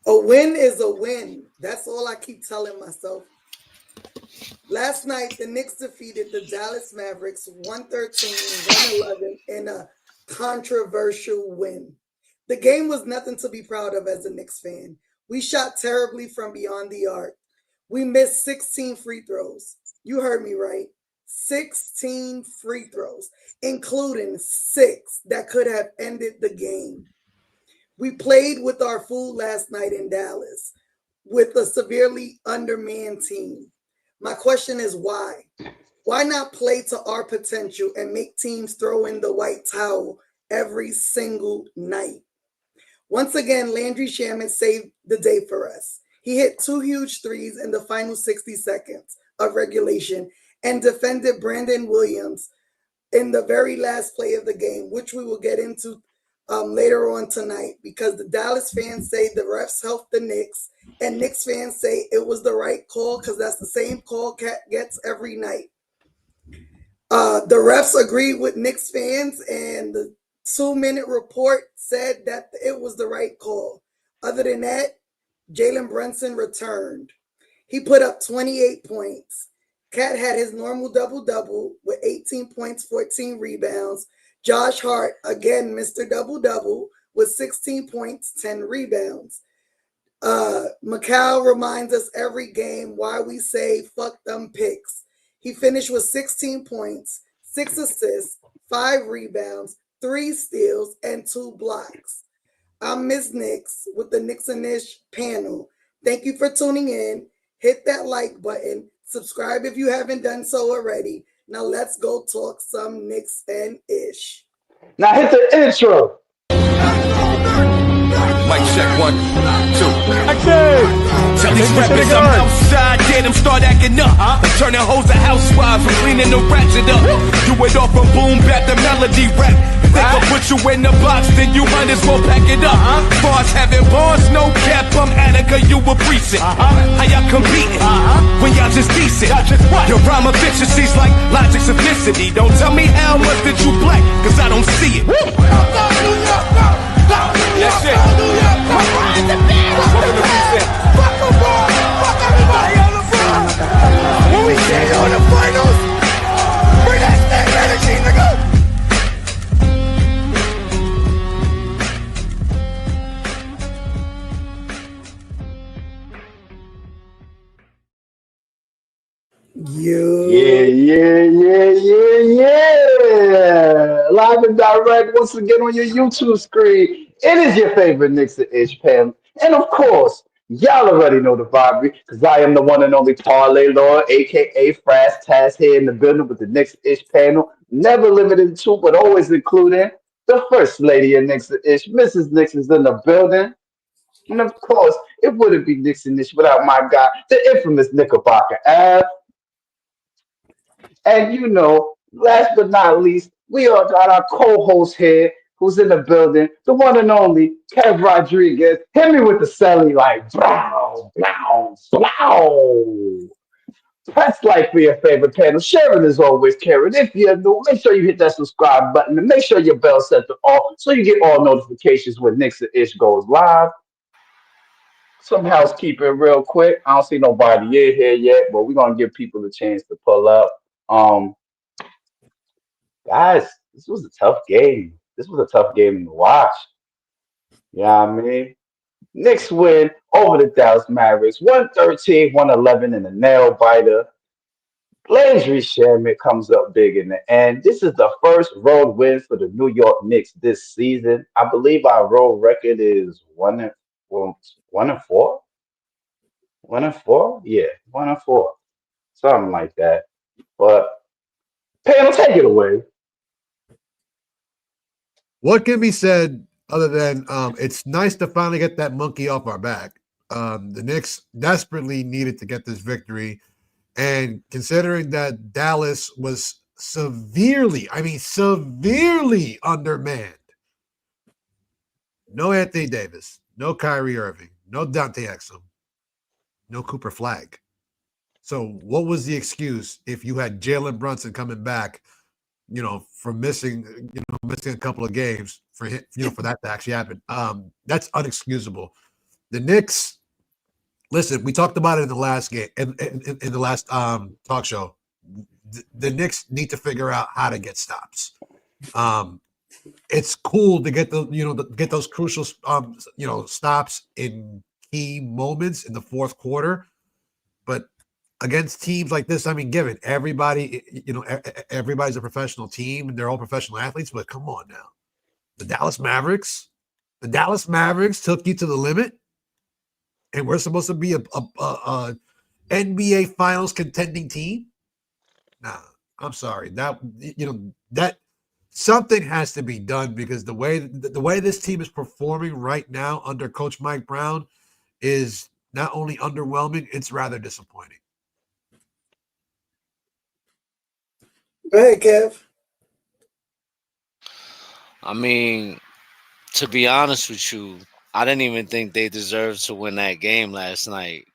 A win is a win. That's all I keep telling myself. Last night, the Knicks defeated the Dallas Mavericks 113-111 in a controversial win. The game was nothing to be proud of as a Knicks fan. We shot terribly from beyond the arc. We missed 16 free throws. You heard me right. 16 free throws, including 6 that could have ended the game. We played with our food last night in Dallas with a severely undermanned team. My question is why? Why not play to our potential and make teams throw in the white towel every single night? Once again, Landry Shamet saved the day for us. He hit 2 huge threes in the final 60 seconds of regulation and defended Brandon Williams in the very last play of the game, which we will get into later on tonight, because the Dallas fans say the refs helped the Knicks, and Knicks fans say it was the right call because that's the same call Cat gets every night. The refs agreed with Knicks fans, and the 2-minute report said that it was the right call. Other than that, Jalen Brunson returned. He put up 28 points. Cat had his normal double-double with 18 points, 14 rebounds. Josh Hart, again, Mr. Double-Double with 16 points, 10 rebounds. Mikal reminds us every game why we say fuck them picks. He finished with 16 points, 6 assists, 5 rebounds, 3 steals, and 2 blocks. I'm Ms. Knicks with the Knicks and Ish panel. Thank you for tuning in. Hit that like button. Subscribe if you haven't done so already. Now let's go talk some Knicks and Ish. Now hit the intro. Mic check 1, 2. Action! Tell these rappers I'm outside, get them start acting up. I'm turning hoes to housewives, I'm cleaning the ratchet up. Do it off from boom bap the melody rap. If they can put you in the box, then you might as well pack it up. Bars having bars, no cap, I'm Attica, you a precinct. How y'all competing when y'all just decent? Your rhyme efficiency's like logic simplicity. Don't tell me how much that you black, cause I don't see it. That's it. Welcome to precinct. Fuck LeBron. Fuck everybody on LeBron. When we see you in the finals, bring that same energy, nigga. Yeah. Live and direct once again on your YouTube screen. It is your favorite Knicks and Ish panel. And of course, y'all already know the vibe because I am the one and only Parlay Lord, aka Fast Task, here in the building with the Knicks and Ish panel. Never limited to, but always including the First Lady of Knicks and Ish. Mrs. Knicks is in the building. And of course, it wouldn't be Knicks and Ish without my guy, the infamous Knickerbocker Ave. And you know, last but not least, we all got our co-host here who's in the building, the one and only Kev Rodriguez. Hit me with the celly like blow, blow, blow. Press like for your favorite panel. Sharing as always, Karen. If you're new, make sure you hit that subscribe button and make sure your bell set to all so you get all notifications when Knicks and Ish goes live. Some housekeeping real quick. I don't see nobody in here yet, but we're gonna give people a chance to pull up. Guys, this was a tough game. This was a tough game to watch. Yeah, I mean, Knicks win over the Dallas Mavericks, 113-111 in a nail biter. Landry Shamet comes up big in the end. This is the first road win for the New York Knicks this season. I believe our road record is 1-4. 1-4? Yeah, 1-4. Something like that. But panel, take it away. What can be said other than it's nice to finally get that monkey off our back? The Knicks desperately needed to get this victory. And considering that Dallas was severely undermanned. No Anthony Davis, no Kyrie Irving, no Dante Exum, no Cooper Flagg. So what was the excuse if you had Jalen Brunson coming back, from missing a couple of games for him, for that to actually happen? That's unexcusable. The Knicks, listen, we talked about it in the last game, in the last talk show. The Knicks need to figure out how to get stops. Um, it's cool to get get those crucial stops in key moments in the fourth quarter, but against teams like this, I mean, given everybody, everybody's a professional team and they're all professional athletes, but come on now. The Dallas Mavericks took you to the limit, and we're supposed to be a NBA Finals contending team. Nah, I'm sorry. That something has to be done because the way this team is performing right now under Coach Mike Brown is not only underwhelming, it's rather disappointing. Go ahead, Kev. I mean, to be honest with you, I didn't even think they deserved to win that game last night.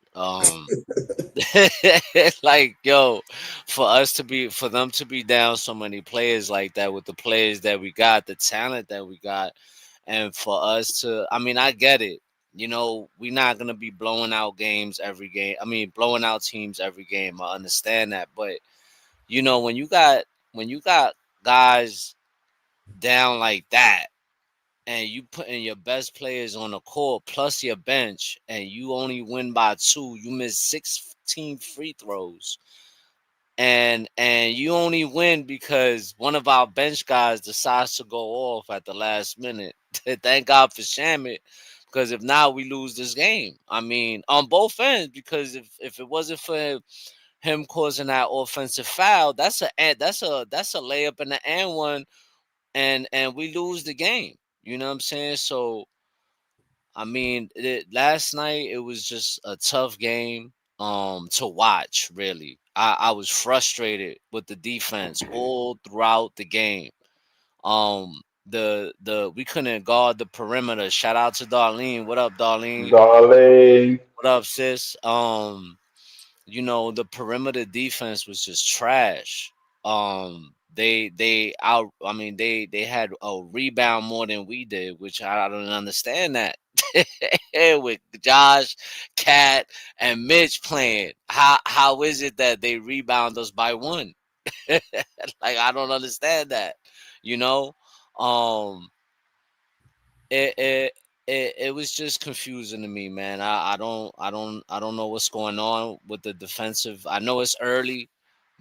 Like, yo, for them to be down so many players like that with the players that we got, the talent that we got, and for us to, I mean, I get it. We're not gonna be blowing out games every game. I mean, blowing out teams every game. I understand that, but when you got guys down like that and you putting your best players on the court plus your bench and you only win by 2, you miss 16 free throws. And you only win because one of our bench guys decides to go off at the last minute. Thank God for Shamet, because if not, we lose this game. I mean, on both ends, because if it wasn't for him causing that offensive foul, that's a layup in the and one, and we lose the game. You know what I'm saying? So I mean, last night it was just a tough game to watch. Really, I was frustrated with the defense all throughout the game. The we couldn't guard the perimeter. Shout out to Darlene. What up, Darlene? Darling. What up, sis? The perimeter defense was just trash. They out. I mean, they had a rebound more than we did, which I don't understand that. With Josh, Cat, and Mitch playing, how is it that they rebound us by 1? Like, I don't understand that. You know, um, it it it was just confusing to me, man. I don't know what's going on with the defensive. I know it's early,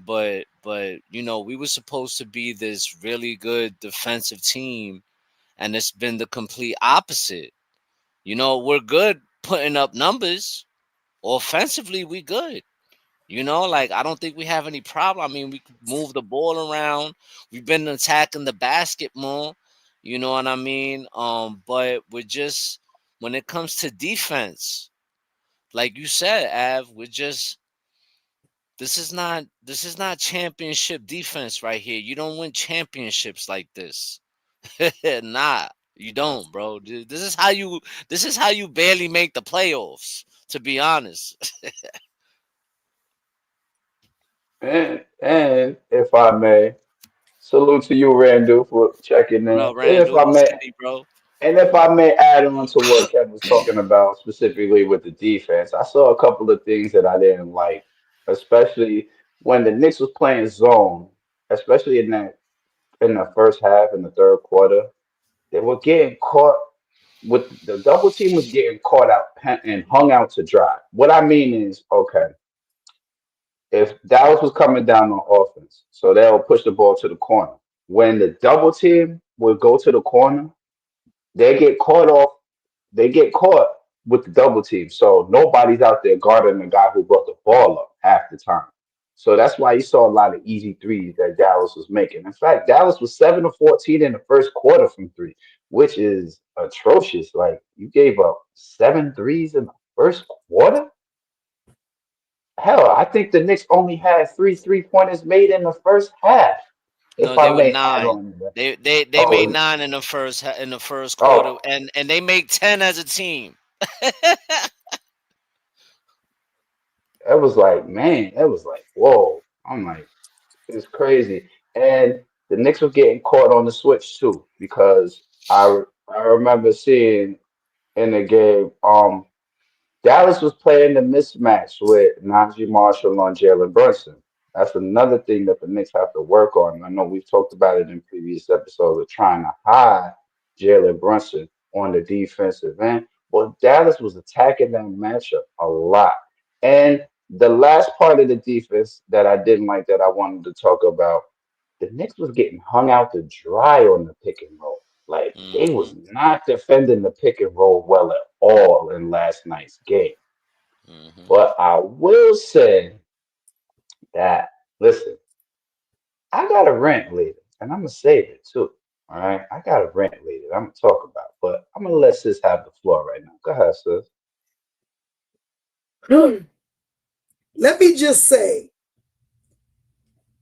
but we were supposed to be this really good defensive team, and it's been the complete opposite. We're good putting up numbers. Offensively, we good. Like, I don't think we have any problem. I mean, we could move the ball around. We've been attacking the basket more. You know what I mean? But we're just, when it comes to defense, like you said, Av, we're just, this is not championship defense right here. You don't win championships like this. Nah, you don't, bro. This is how you barely make the playoffs, to be honest. And if I may, salute to you, Randall, for checking What in. up, Randall? What's city, bro? And if I may add on to what Ken was talking about specifically with the defense, I saw a couple of things that I didn't like, especially when the Knicks was playing zone, especially in the first half in the third quarter. They were getting caught with the double team was getting caught out and hung out to dry. What I mean is, okay, if Dallas was coming down on offense, so they'll push the ball to the corner. When the double team would go to the corner, they get caught off. They get caught with the double team. So nobody's out there guarding the guy who brought the ball up half the time. So that's why you saw a lot of easy threes that Dallas was making. In fact, Dallas was 7 of 14 in the first quarter from three, which is atrocious. Like, you gave up 7 threes in the first quarter? Hell, I think the Knicks only had 3 3-pointers made in the first half, No, if they I were may add 9. on to that. They made Oh, 9 in the first quarter, oh, and they make 10 as a team. it was like, man, it was like, whoa. I'm like, it's crazy. And the Knicks were getting caught on the switch too, because I remember seeing in the game. Dallas was playing the mismatch with Najee Marshall on Jalen Brunson. That's another thing that the Knicks have to work on. I know we've talked about it in previous episodes of trying to hide Jalen Brunson on the defensive end. Well, Dallas was attacking that matchup a lot. And the last part of the defense that I didn't like that I wanted to talk about, the Knicks was getting hung out to dry on the pick and roll. Like they Mm-hmm. was not defending the pick and roll well at all in last night's game. Mm-hmm. But I will say that listen, I got a rant later, and I'm gonna save it too. All right, I got a rant later. I'm gonna talk about, but I'm gonna let sis have the floor right now. Go ahead, sis. Let me just say,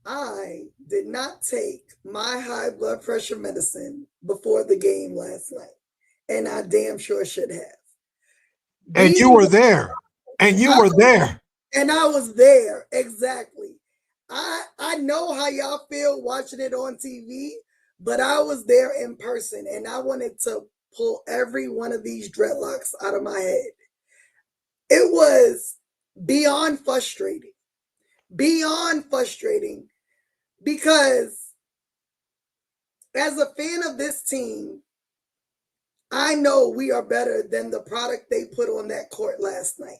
I did not take my high blood pressure medicine before the game last night, and I damn sure should have. And you Being were there. And you I were there. and I was there exactly. I know how y'all feel watching it on TV, but I was there in person, and I wanted to pull every one of these dreadlocks out of my head. It was beyond frustrating, beyond frustrating, because as a fan of this team, I know we are better than the product they put on that court last night.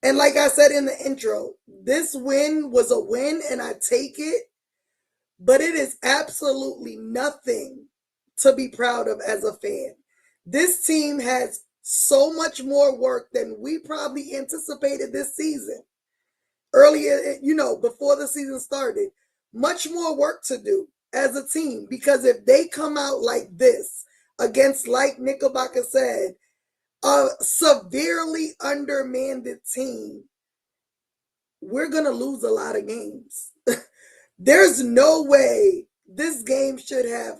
And like I said in the intro, this win was a win and I take it, but it is absolutely nothing to be proud of as a fan. This team has so much more work than we probably anticipated this season. Earlier, before the season started, much more work to do as a team, because if they come out like this against, like Knickerbocker said, a severely undermanned team, we're going to lose a lot of games. There's no way this game should have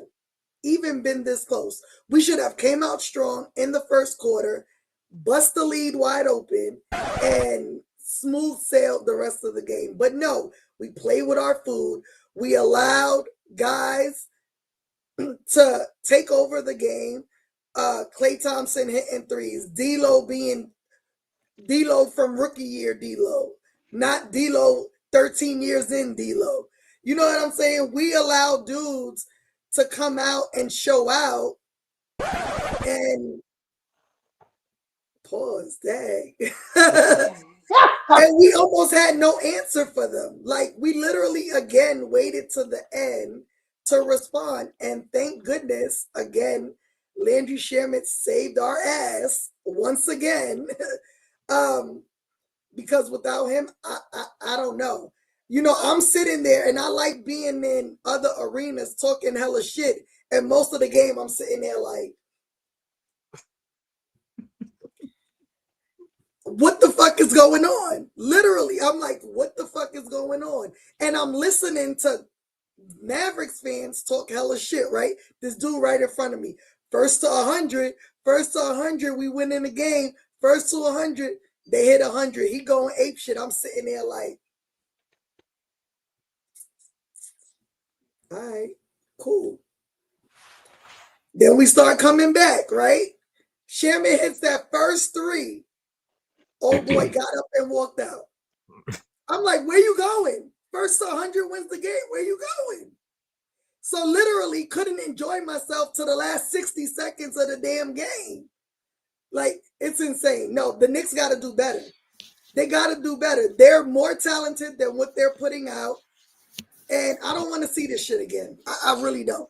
even been this close. We should have came out strong in the first quarter, bust the lead wide open, and smooth sailed the rest of the game. But no, we played with our food. We allowed guys to take over the game. Klay Thompson hitting threes. D'Lo being D'Lo from rookie year D'Lo, not D'Lo 13 years in D'Lo. You know what I'm saying? We allow dudes to come out and show out, and pause, dang. And we almost had no answer for them. Like, we literally again waited to the end to respond. And thank goodness, again, Landry Shamet saved our ass once again. Because without him, I don't know. I'm sitting there and I like being in other arenas talking hella shit. And most of the game, I'm sitting there like, what the fuck is going on? Literally, I'm like, what the fuck is going on? And I'm listening to Mavericks fans talk hella shit, right? This dude right in front of me. First to 100, we win in the game. First to 100, they hit 100. He going ape shit. I'm sitting there like, all right, cool. Then we start coming back, right? Shaman hits that first three. Oh boy, got up and walked out. I'm like, where you going? First to 100 wins the game. Where you going? So literally couldn't enjoy myself to the last 60 seconds of the damn game. Like, it's insane. No, the Knicks got to do better. They got to do better. They're more talented than what they're putting out. And I don't want to see this shit again. I really don't.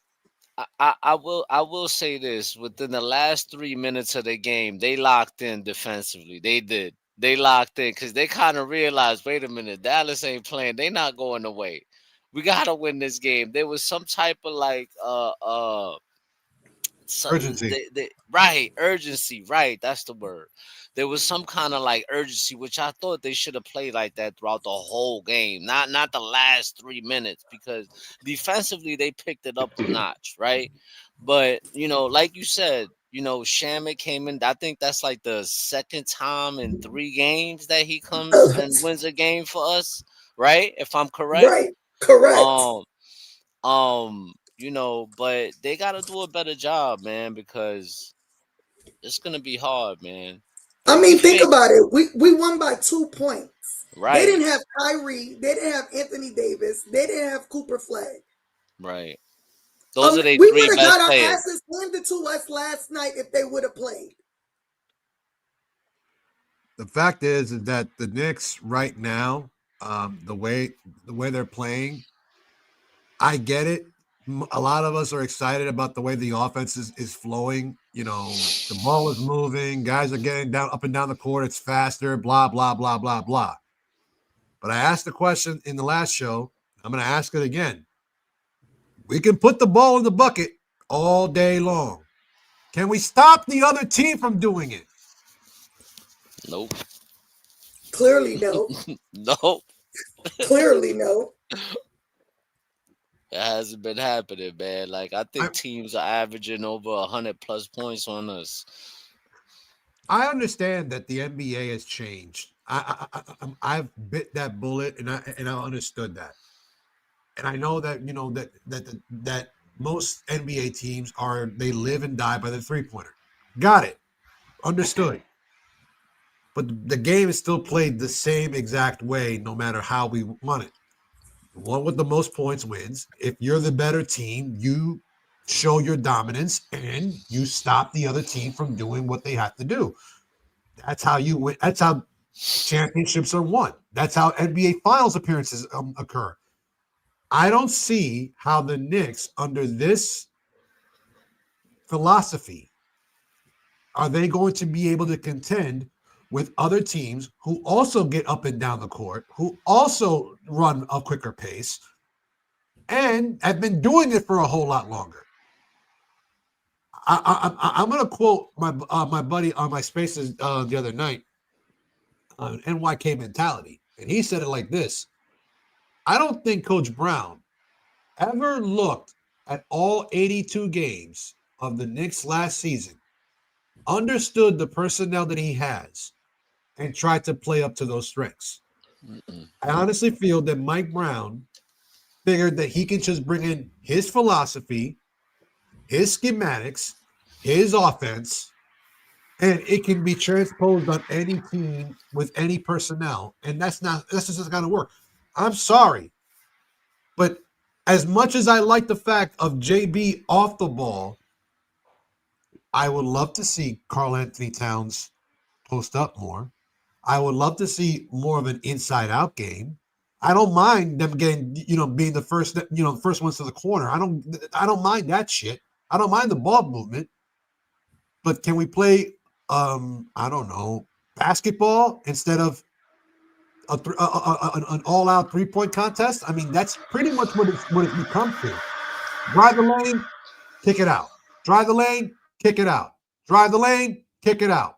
I will say this: within the last 3 minutes of the game, they locked in defensively. They did. They locked in because they kind of realized, wait a minute, Dallas ain't playing. They not going away. We gotta win this game. There was some type of like Urgency. right, urgency, right, that's the word. There was some kind of like urgency, which I thought they should have played like that throughout the whole game, not the last 3 minutes, because defensively they picked it up a notch, right? But like you said, Shamet came in. I think that's like the second time in 3 games that he comes and wins a game for us, right, if I'm correct. Right. Correct. um but they got to do a better job, man, because it's gonna be hard, man. I mean, You think ain't about it. We won by 2 points. They right, didn't have Kyrie. They didn't have Anthony Davis. They didn't have Cooper Flag. right. Those are their We three would have got best our players. asses handed to us last night if they would have played. The fact is that the Knicks right now, the way they're playing, I get it. A lot of us are excited about the way the offense is flowing. You know, the ball is moving, guys are getting down up and down the court. It's faster, blah blah blah blah blah. But I asked the question in the last show. I'm going to ask it again. We can put the ball in the bucket all day long. Can we stop the other team from doing it? Nope. Clearly, no. Nope. Clearly, no. It hasn't been happening, man. Like I I, think teams are averaging over 100+ points on us. I understand that the NBA has changed. I've bit that bullet and I understood that. And I know that that most NBA teams they live and die by the 3-pointer. Got it. Understood. But the game is still played the same exact way no matter how we run it. The one with the most points wins. If you're the better team, you show your dominance and you stop the other team from doing what they have to do. That's how you win. That's how championships are won. That's how NBA Finals appearances occur. I don't see how the Knicks, under this philosophy, are they going to be able to contend with other teams who also get up and down the court, who also run a quicker pace, and have been doing it for a whole lot longer. I'm going to quote my buddy on my Spaces the other night on NYK mentality, and he said it like this: I don't think Coach Brown ever looked at all 82 games of the Knicks last season, understood the personnel that he has, and tried to play up to those strengths. I honestly feel that Mike Brown figured that he can just bring in his philosophy, his schematics, his offense, and it can be transposed on any team with any personnel. And that's just not going to work. I'm sorry, but as much as I like the fact of JB off the ball, I would love to see Karl Anthony Towns post up more. I would love to see more of an inside-out game. I don't mind them getting, being the first, first ones to the corner. I don't mind that shit. I don't mind the ball movement. But can we play, I don't know, basketball instead of an all-out three-point contest? I mean, that's pretty much what it's become to. Drive the lane, kick it out. Drive the lane, kick it out. Drive the lane, kick it out.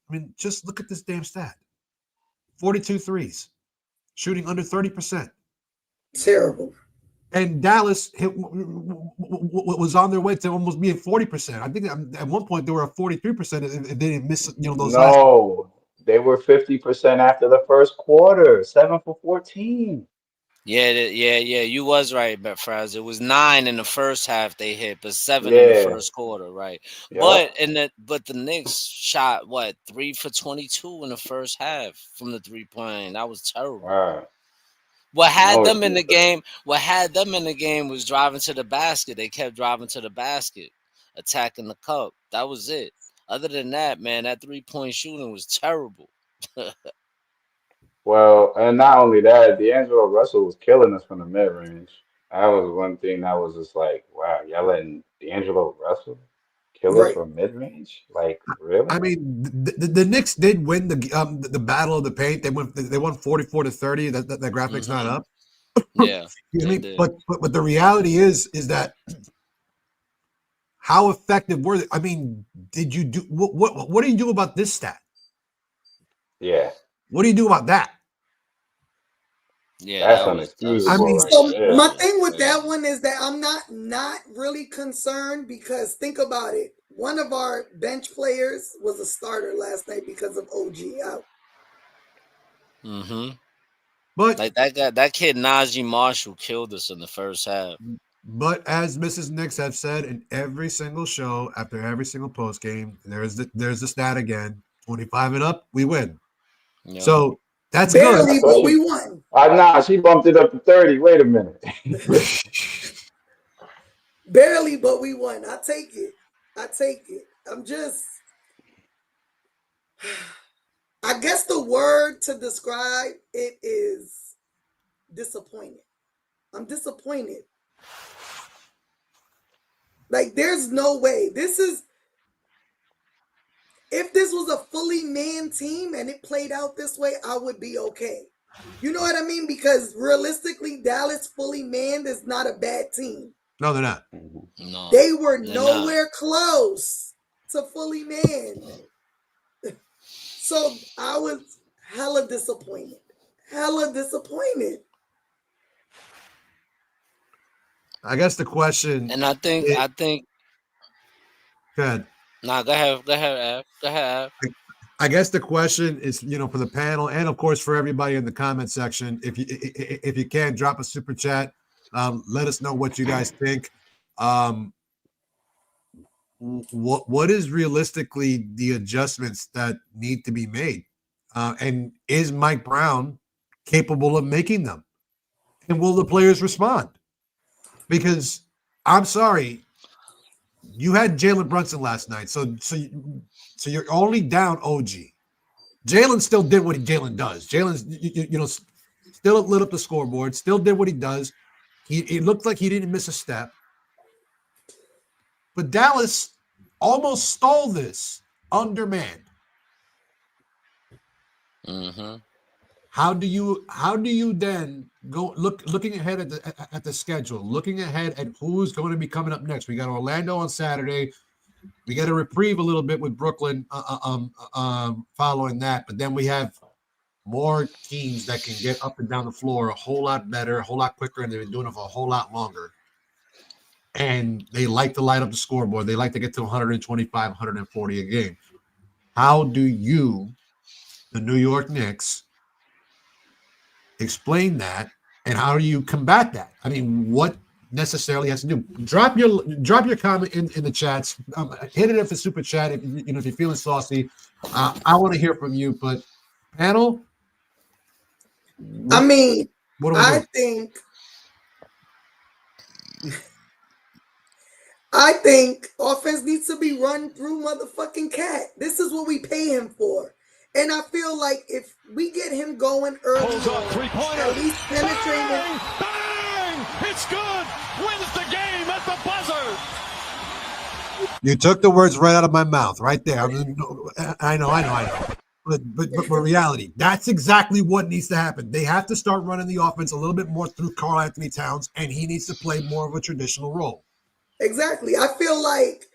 I mean, just look at this damn stat. 42 threes, shooting under 30%. Terrible. And Dallas was on their way to almost being 40%. I think at one point they were at 43% if they didn't miss, those last. No, they were 50% after the first quarter, 7 for 14. Yeah. You was right, but Fraz. It was 9 in the first half they hit, but 7 in the Yeah, first quarter, right? yep. But the Knicks shot 3 for 22 in the first half from the 3-point. That was terrible. Wow. What had No them in the excuse. game? What had them in the game was driving to the basket. They kept driving to the basket, attacking the cup. That was it. Other than that, man, that 3-point shooting was terrible. Well, and not only that, D'Angelo Russell was killing us from the mid range. That was one thing that was just like, wow, y'all letting D'Angelo Russell kill us Right. from mid range? Like, really? I mean, the Knicks did win the battle of the paint. They won 44-30. That graphic's not Hmm. up. Yeah, Excuse they me. did. But the reality is that how effective were they? I mean, did you do what do you do about this stat? Yeah, What do you do about that? Yeah, that's I unexcusable mean, right So there. my that was thing with that crazy. one is that I'm not really concerned because think about it. One of our bench players was a starter last night because of OG out. Hmm. but Like that kid Najee Marshall killed us in the first half. But as Mrs. Knicks have said in every single show, after every single post game, there's the stat again. 25 and up, we win. Yeah. So that's good. Barely, but we won. She bumped it up to 30. Wait a minute. Barely, but we won. I take it. I guess the word to describe it is disappointed. I'm disappointed. Like, there's no way. If this was a fully manned team and it played out this way, I would be okay. You know what I mean? Because realistically, Dallas fully manned is not a bad team. No, they're not. No, They were nowhere close to fully manned. So I was hella disappointed. I guess the question. And I think. Go ahead. Nah, go ahead, Av. I guess the question is, for the panel and of course for everybody in the comment section, if you can drop a super chat, let us know what you guys think. What is realistically the adjustments that need to be made, and is Mike Brown capable of making them, and will the players respond? Because I'm sorry, you had Jalen Brunson last night, so you're only down OG. Jalen still did what Jalen does. Jalen's still lit up the scoreboard, still did what he does. He looked like he didn't miss a step. But Dallas almost stole this undermanned. Mm-hmm. How do you then go looking ahead at the schedule, looking ahead at who's going to be coming up next? We got Orlando on Saturday. We got a reprieve a little bit with Brooklyn following that, but then we have more teams that can get up and down the floor a whole lot better, a whole lot quicker, and they've been doing it for a whole lot longer. And they like to light up the scoreboard. They like to get to 125, 140 a game. How do you, the New York Knicks, explain that, and how do you combat that? I mean, what necessarily has to do? Drop your comment in the chats. Hit it if it's super chat. If you're feeling saucy, I want to hear from you. But panel, I mean, what I think offense needs to be run through motherfucking Cat. This is what we pay him for. And I feel like if we get him going early, at least penetrating. Bang! It's good! Wins the game at the buzzer! You took the words right out of my mouth, right there. I know. But reality, that's exactly what needs to happen. They have to start running the offense a little bit more through Karl Anthony Towns, and he needs to play more of a traditional role. Exactly. I feel like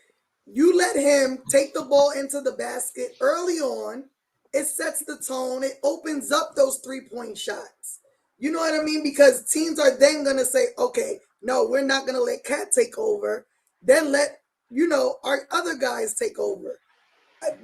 you let him take the ball into the basket early on. It sets the tone. It opens up those 3-point shots. You know what I mean? Because teams are then going to say, okay, no, we're not going to let Cat take over. Then let, our other guys take over.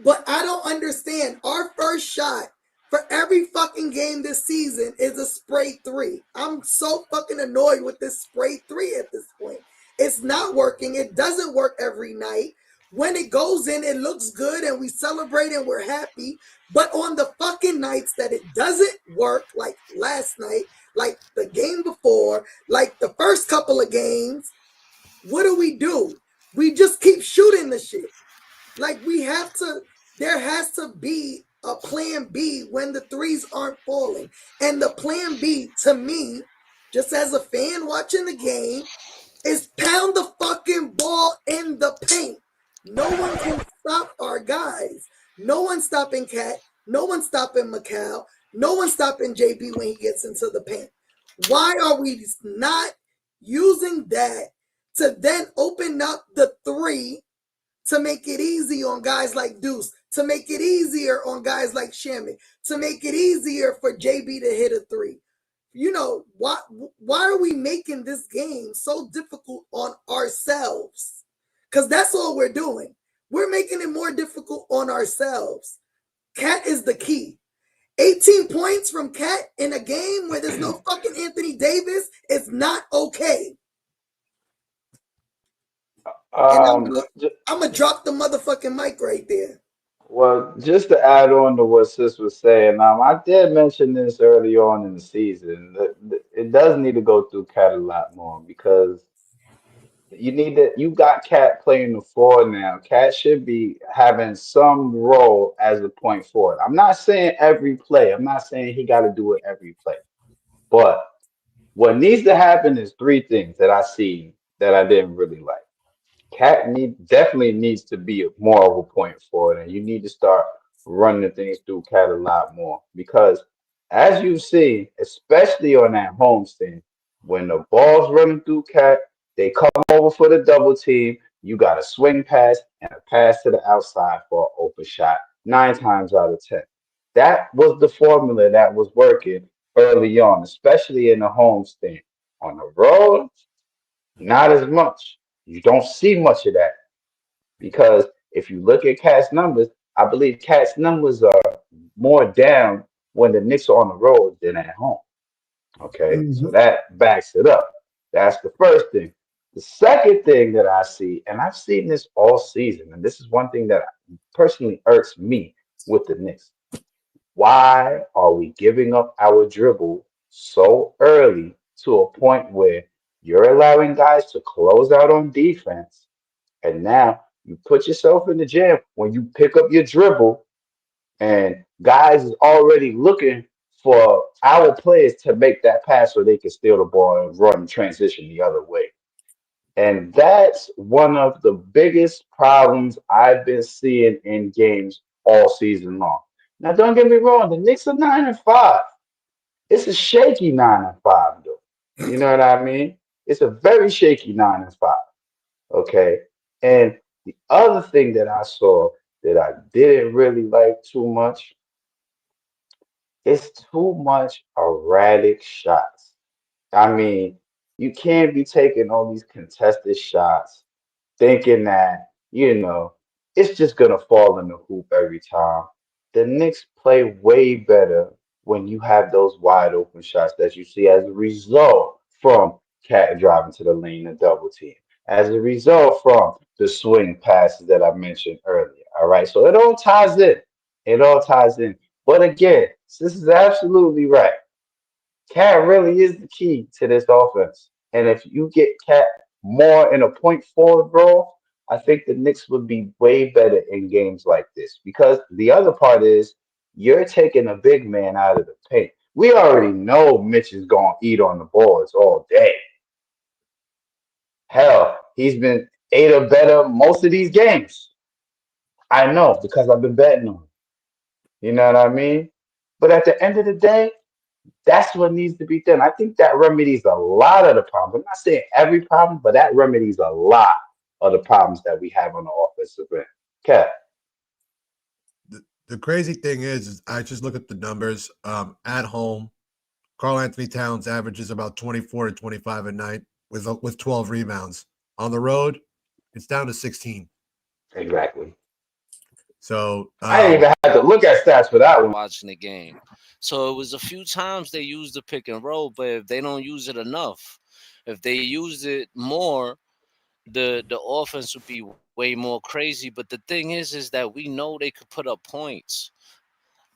But I don't understand. Our first shot for every fucking game this season is a spray 3. I'm so fucking annoyed with this spray 3 at this point. It's not working. It doesn't work every night. When it goes in, it looks good and we celebrate and we're happy. But on the fucking nights that it doesn't work, like last night, like the game before, like the first couple of games, what do? We just keep shooting the shit. Like there has to be a plan B when the threes aren't falling. And the plan B, to me, just as a fan watching the game, is pound the fucking ball in the paint. No one can stop our guys. No one's stopping Cat. No one's stopping Mikal. No one's stopping JB when he gets into the paint. Why are we not using that to then open up the 3 to make it easy on guys like Deuce, to make it easier on guys like Shamet, to make it easier for JB to hit a 3? Why are we making this game so difficult on ourselves? Because that's all we're doing. We're making it more difficult on ourselves. Cat is the key. 18 points from Cat in a game where there's no fucking Anthony Davis is not okay. And Um, j- I'm gonna drop the motherfucking mic right there. well, just to add on to what Sis was saying, I did mention this early on in the season. It does need to go through Cat a lot more because you got Cat playing the four now. Cat should be having some role as a point forward. I'm not saying every play. I'm not saying he got to do it every play. But what needs to happen is three things that I see that I didn't really like. Definitely needs to be more of a point forward, and you need to start running things through Cat a lot more because, as you see, especially on that homestand, when the ball's running through Cat, they come over for the double team. You got a swing pass and a pass to the outside for an open shot. 9 times out of 10, that was the formula that was working early on, especially in the homestand. On the road, not as much. You don't see much of that because if you look at Cat's numbers, I believe Cat's numbers are more down when the Knicks are on the road than at home. Okay, so Mhm. that backs it up. That's the first thing. The second thing that I see, and I've seen this all season, and this is one thing that personally irks me with the Knicks. Why are we giving up our dribble so early to a point where you're allowing guys to close out on defense? And now you put yourself in the jam when you pick up your dribble, and guys is already looking for our players to make that pass so they can steal the ball and run transition the other way. And that's one of the biggest problems I've been seeing in games all season long. Now, don't get me wrong, the Knicks are 9-5. It's a shaky 9-5, though. You know what I mean? It's a very shaky 9-5. Okay. And the other thing that I saw that I didn't really like too much is too much erratic shots. I mean, you can't be taking all these contested shots thinking that, it's just gonna fall in the hoop every time. The Knicks play way better when you have those wide open shots that you see as a result from Cat driving to the lane and double team, as a result from the swing passes that I mentioned earlier. All right, so it all ties in. It all ties in. But again, this is absolutely right. Cat really is the key to this offense. And if you get Cat more in a point forward role, I think the Knicks would be way better in games like this. Because the other part is you're taking a big man out of the paint. We already know Mitch is going to eat on the boards all day. Hell, he's been eight or better most of these games. I know because I've been betting on him. You know what I mean? But at the end of the day, that's what needs to be done. I think that remedies a lot of the problems. I'm not saying every problem, but that remedies a lot of the problems that we have on the offensive end. Okay. The crazy thing is I just look at the numbers. At home, Karl Anthony Towns averages about 24 to 25 a night with 12 rebounds. On the road, it's down to 16. Exactly. So I didn't even have to look at stats for that one. watching the game. So it was a few times they used the pick and roll, but if they don't use it enough, if they used it more, the offense would be way more crazy. But the thing is that we know they could put up points.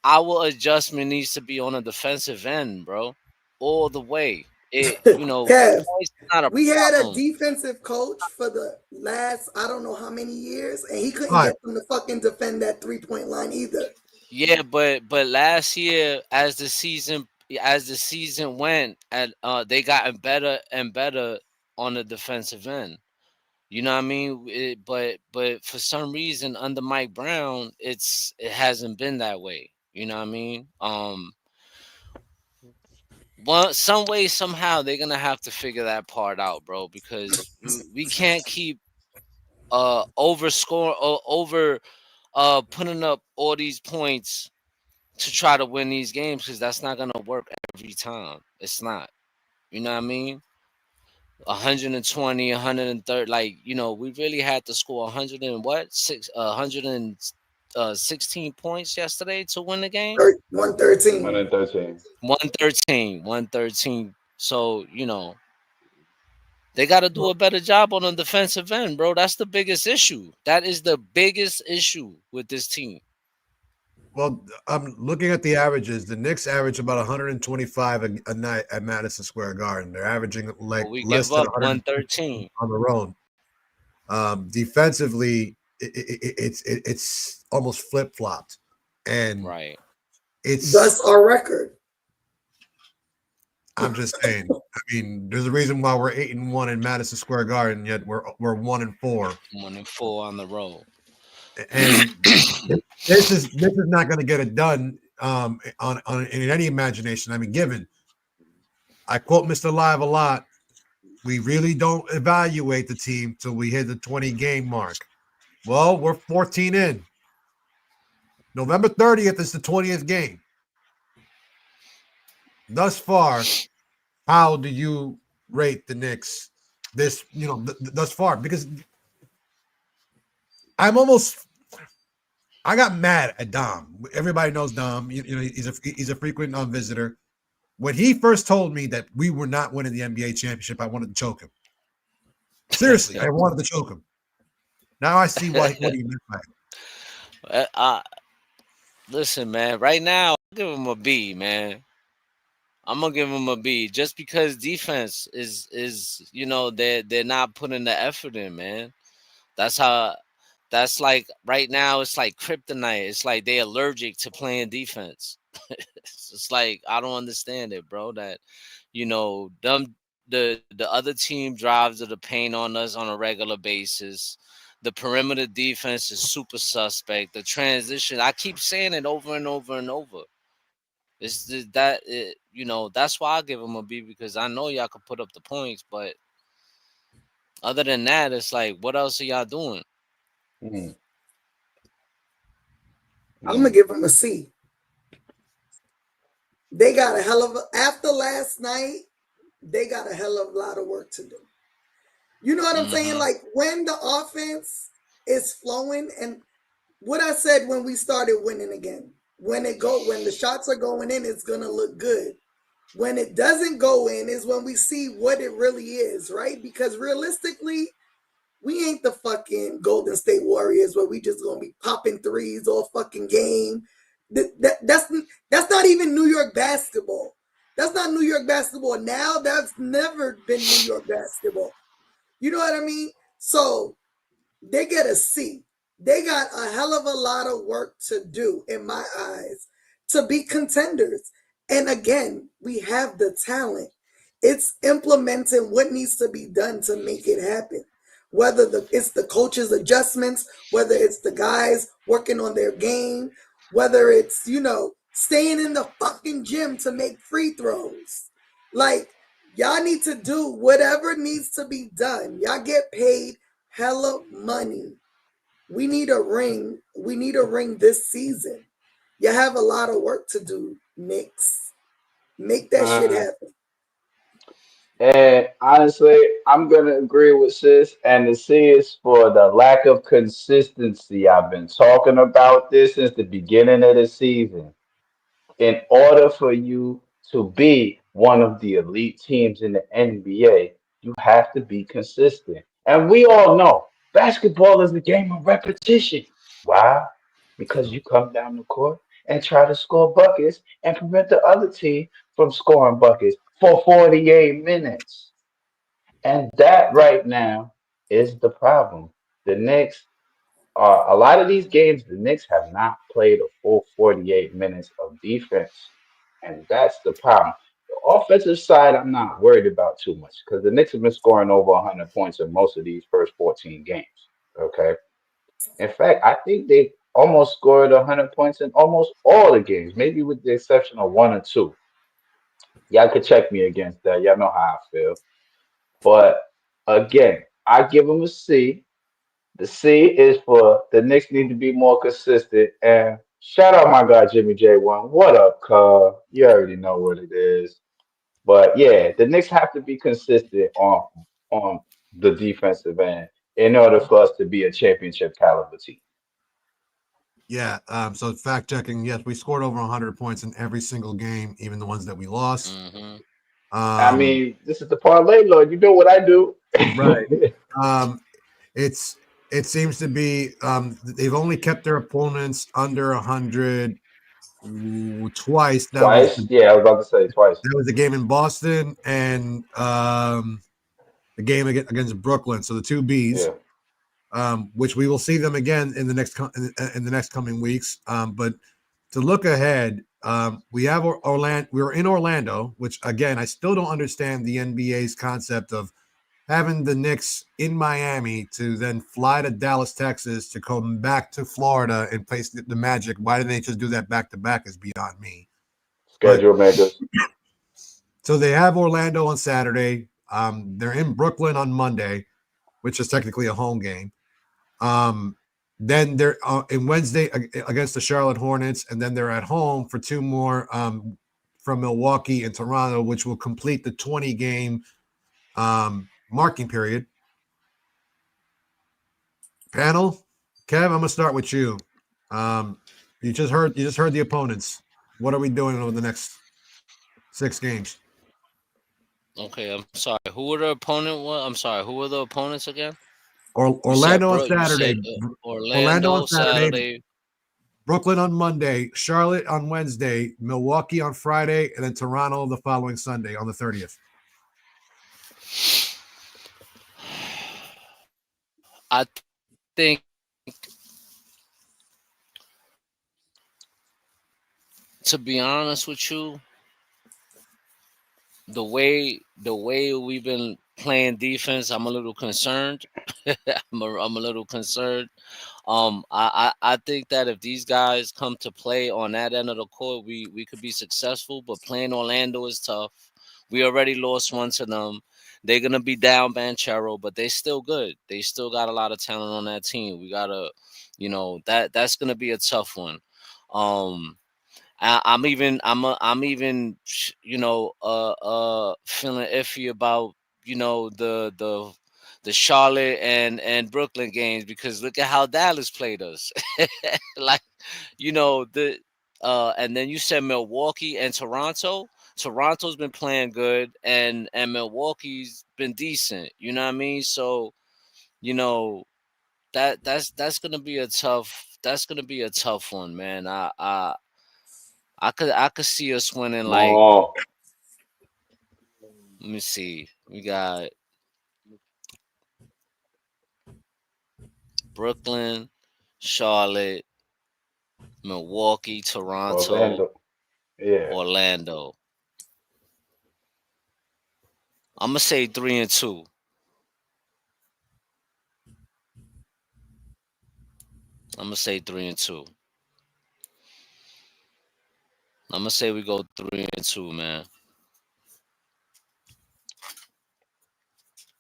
Our adjustment needs to be on the defensive end, bro, all the way. Kev, Points is not a we had a problem. defensive coach for the last I don't know how many years, and he couldn't hi, get them to fucking defend that 3-point line either. Yeah, but last year as the season went, and they gotten better and better on the defensive end. You know what I mean? But for some reason under Mike Brown, it hasn't been that way. You know what I mean? Some way somehow they're gonna have to figure that part out, bro, because we can't keep over putting up all these points to try to win these games because that's not gonna work every time. It's not. You know what I mean? 120, 130. Like we really had to score 100 and what 116 points yesterday to win the game. 113. 113. 113, 113. So They got to do a better job on the defensive end, bro. That's the biggest issue. That is the biggest issue with this team. Well, I'm looking at the averages. The Knicks average about 125 a night at Madison Square Garden. They're averaging like But we less give than up 100 113. on their own. Defensively, it's almost flip flopped, and Right. it's. Thus our record. I'm just saying. I mean, there's a reason why we're 8-1 in Madison Square Garden, yet we're 1-4. 1-4 on the road. And this is not going to get it done on in any imagination. I mean, given I quote Mr. Live a lot, we really don't evaluate the team till we hit the 20 game mark. Well, we're 14 in. November 30th is the 20th game. Thus far, how do you rate the Knicks this, thus far? Because I got mad at Dom. Everybody knows Dom. He's a frequent visitor. When he first told me that we were not winning the NBA championship, I wanted to choke him. Seriously, I wanted to choke him. Now I see what he meant by it. Listen, man. Right now, I'll give him a B, man. I'm gonna give him a B just because defense is they're not putting the effort in, man. That's like right now it's like kryptonite. It's like they allergic to playing defense. It's like I don't understand it, bro. That the other team drives to the paint on us on a regular basis. The perimeter defense is super suspect. The transition, I keep saying it over and over and over. That's why I give them a B because I know y'all can put up the points, but other than that, it's like, what else are y'all doing? Mm. I'm gonna give them a C. They got after last night, they got a hell of a lot of work to do. You know what I'm saying? Like when the offense is flowing, and what I said when we started winning again, when the shots are going in, it's gonna look good. When it doesn't go in is when we see what it really is, right? Because realistically, we ain't the fucking Golden State Warriors where we just gonna be popping threes all fucking game. That's not even New York basketball. That's not New York basketball now. That's never been New York basketball. You know what I mean? So they get a C. They got a hell of a lot of work to do, in my eyes, to be contenders. And again, we have the talent. It's implementing what needs to be done to make it happen. Whether it's the coach's adjustments, whether it's the guys working on their game, whether it's, staying in the fucking gym to make free throws. Like, y'all need to do whatever needs to be done. Y'all get paid hella money. We need a ring. We need a ring this season. You have a lot of work to do, Knicks. Make that shit happen. And honestly, I'm gonna agree with sis, and the C is for the lack of consistency. I've been talking about this since the beginning of the season. In order for you to be one of the elite teams in the NBA, you have to be consistent. And we all know basketball is a game of repetition. Why? Because you come down the court and try to score buckets and prevent the other team from scoring buckets for 48 minutes. And that right now is the problem. The Knicks a lot of these games, the Knicks have not played a full 48 minutes of defense. And that's the problem. The offensive side, I'm not worried about too much because the Knicks have been scoring over 100 points in most of these first 14 games. Okay. In fact, I think they almost scored 100 points in almost all the games, maybe with the exception of one or two. Y'all could check me against that. Y'all know how I feel. But again, I give them a C. The C is for the Knicks need to be more consistent. And shout out my guy Jimmy J1. What up, Karl? You already know what it is. But yeah, the Knicks have to be consistent on the defensive end in order for us to be a championship caliber team. Yeah. So fact checking. Yes, we scored over 100 points in every single game, even the ones that we lost. Mm-hmm. I mean, this is the parlay, Lord. You know what I do. Right. Um, it's it seems to be they've only kept their opponents under 100 twice. Twice? Yeah, I was about to say twice. That was the game in Boston and the game against Brooklyn. So the two Bs, Yeah. which we will see them again in the in the next coming weeks. But to look ahead, we have Orlando. We're in Orlando, which again I still don't understand the NBA's concept of having the Knicks in Miami to then fly to Dallas, Texas to come back to Florida and face the Magic. Why didn't they just do that back to back is beyond me. But Schedule makers. so they have Orlando on Saturday. They're in Brooklyn on Monday, which is technically a home game. Um, then they're in Wednesday against the Charlotte Hornets, and then they're at home for two more from Milwaukee and Toronto, which will complete the 20 game marking period. Panel, Kev, I'm gonna start with you. You just heard the opponents. What are we doing over the next 6 games? Okay, I'm sorry. Who were the opponent? I'm sorry. Who were the opponents again? Or You said Orlando on You Saturday. said Orlando on Orlando Saturday. Saturday. Brooklyn on Monday. Charlotte on Wednesday. Milwaukee on Friday, and then Toronto the following Sunday on the 30th. I think to be honest with you, the way we've been playing defense, I'm a little concerned. I'm a little concerned. I think that if these guys come to play on that end of the court, we could be successful. But playing Orlando is tough. We already lost one to them. They're gonna be down Banchero, but they still good. They still got a lot of talent on that team. We gotta, that's gonna be a tough one. Um, I'm even feeling iffy about the Charlotte and Brooklyn games because look at how Dallas played us. Like the and then you said Milwaukee and Toronto. Toronto's been playing good and Milwaukee's been decent. You know what I mean? So you know that's gonna be a tough one, man. I could see us winning like, No. let me see. We got Brooklyn, Charlotte, Milwaukee, Toronto, Orlando. Yeah. Orlando. I'm gonna say 3-2. I'm gonna say 3-2. I'm gonna say we go 3-2, man.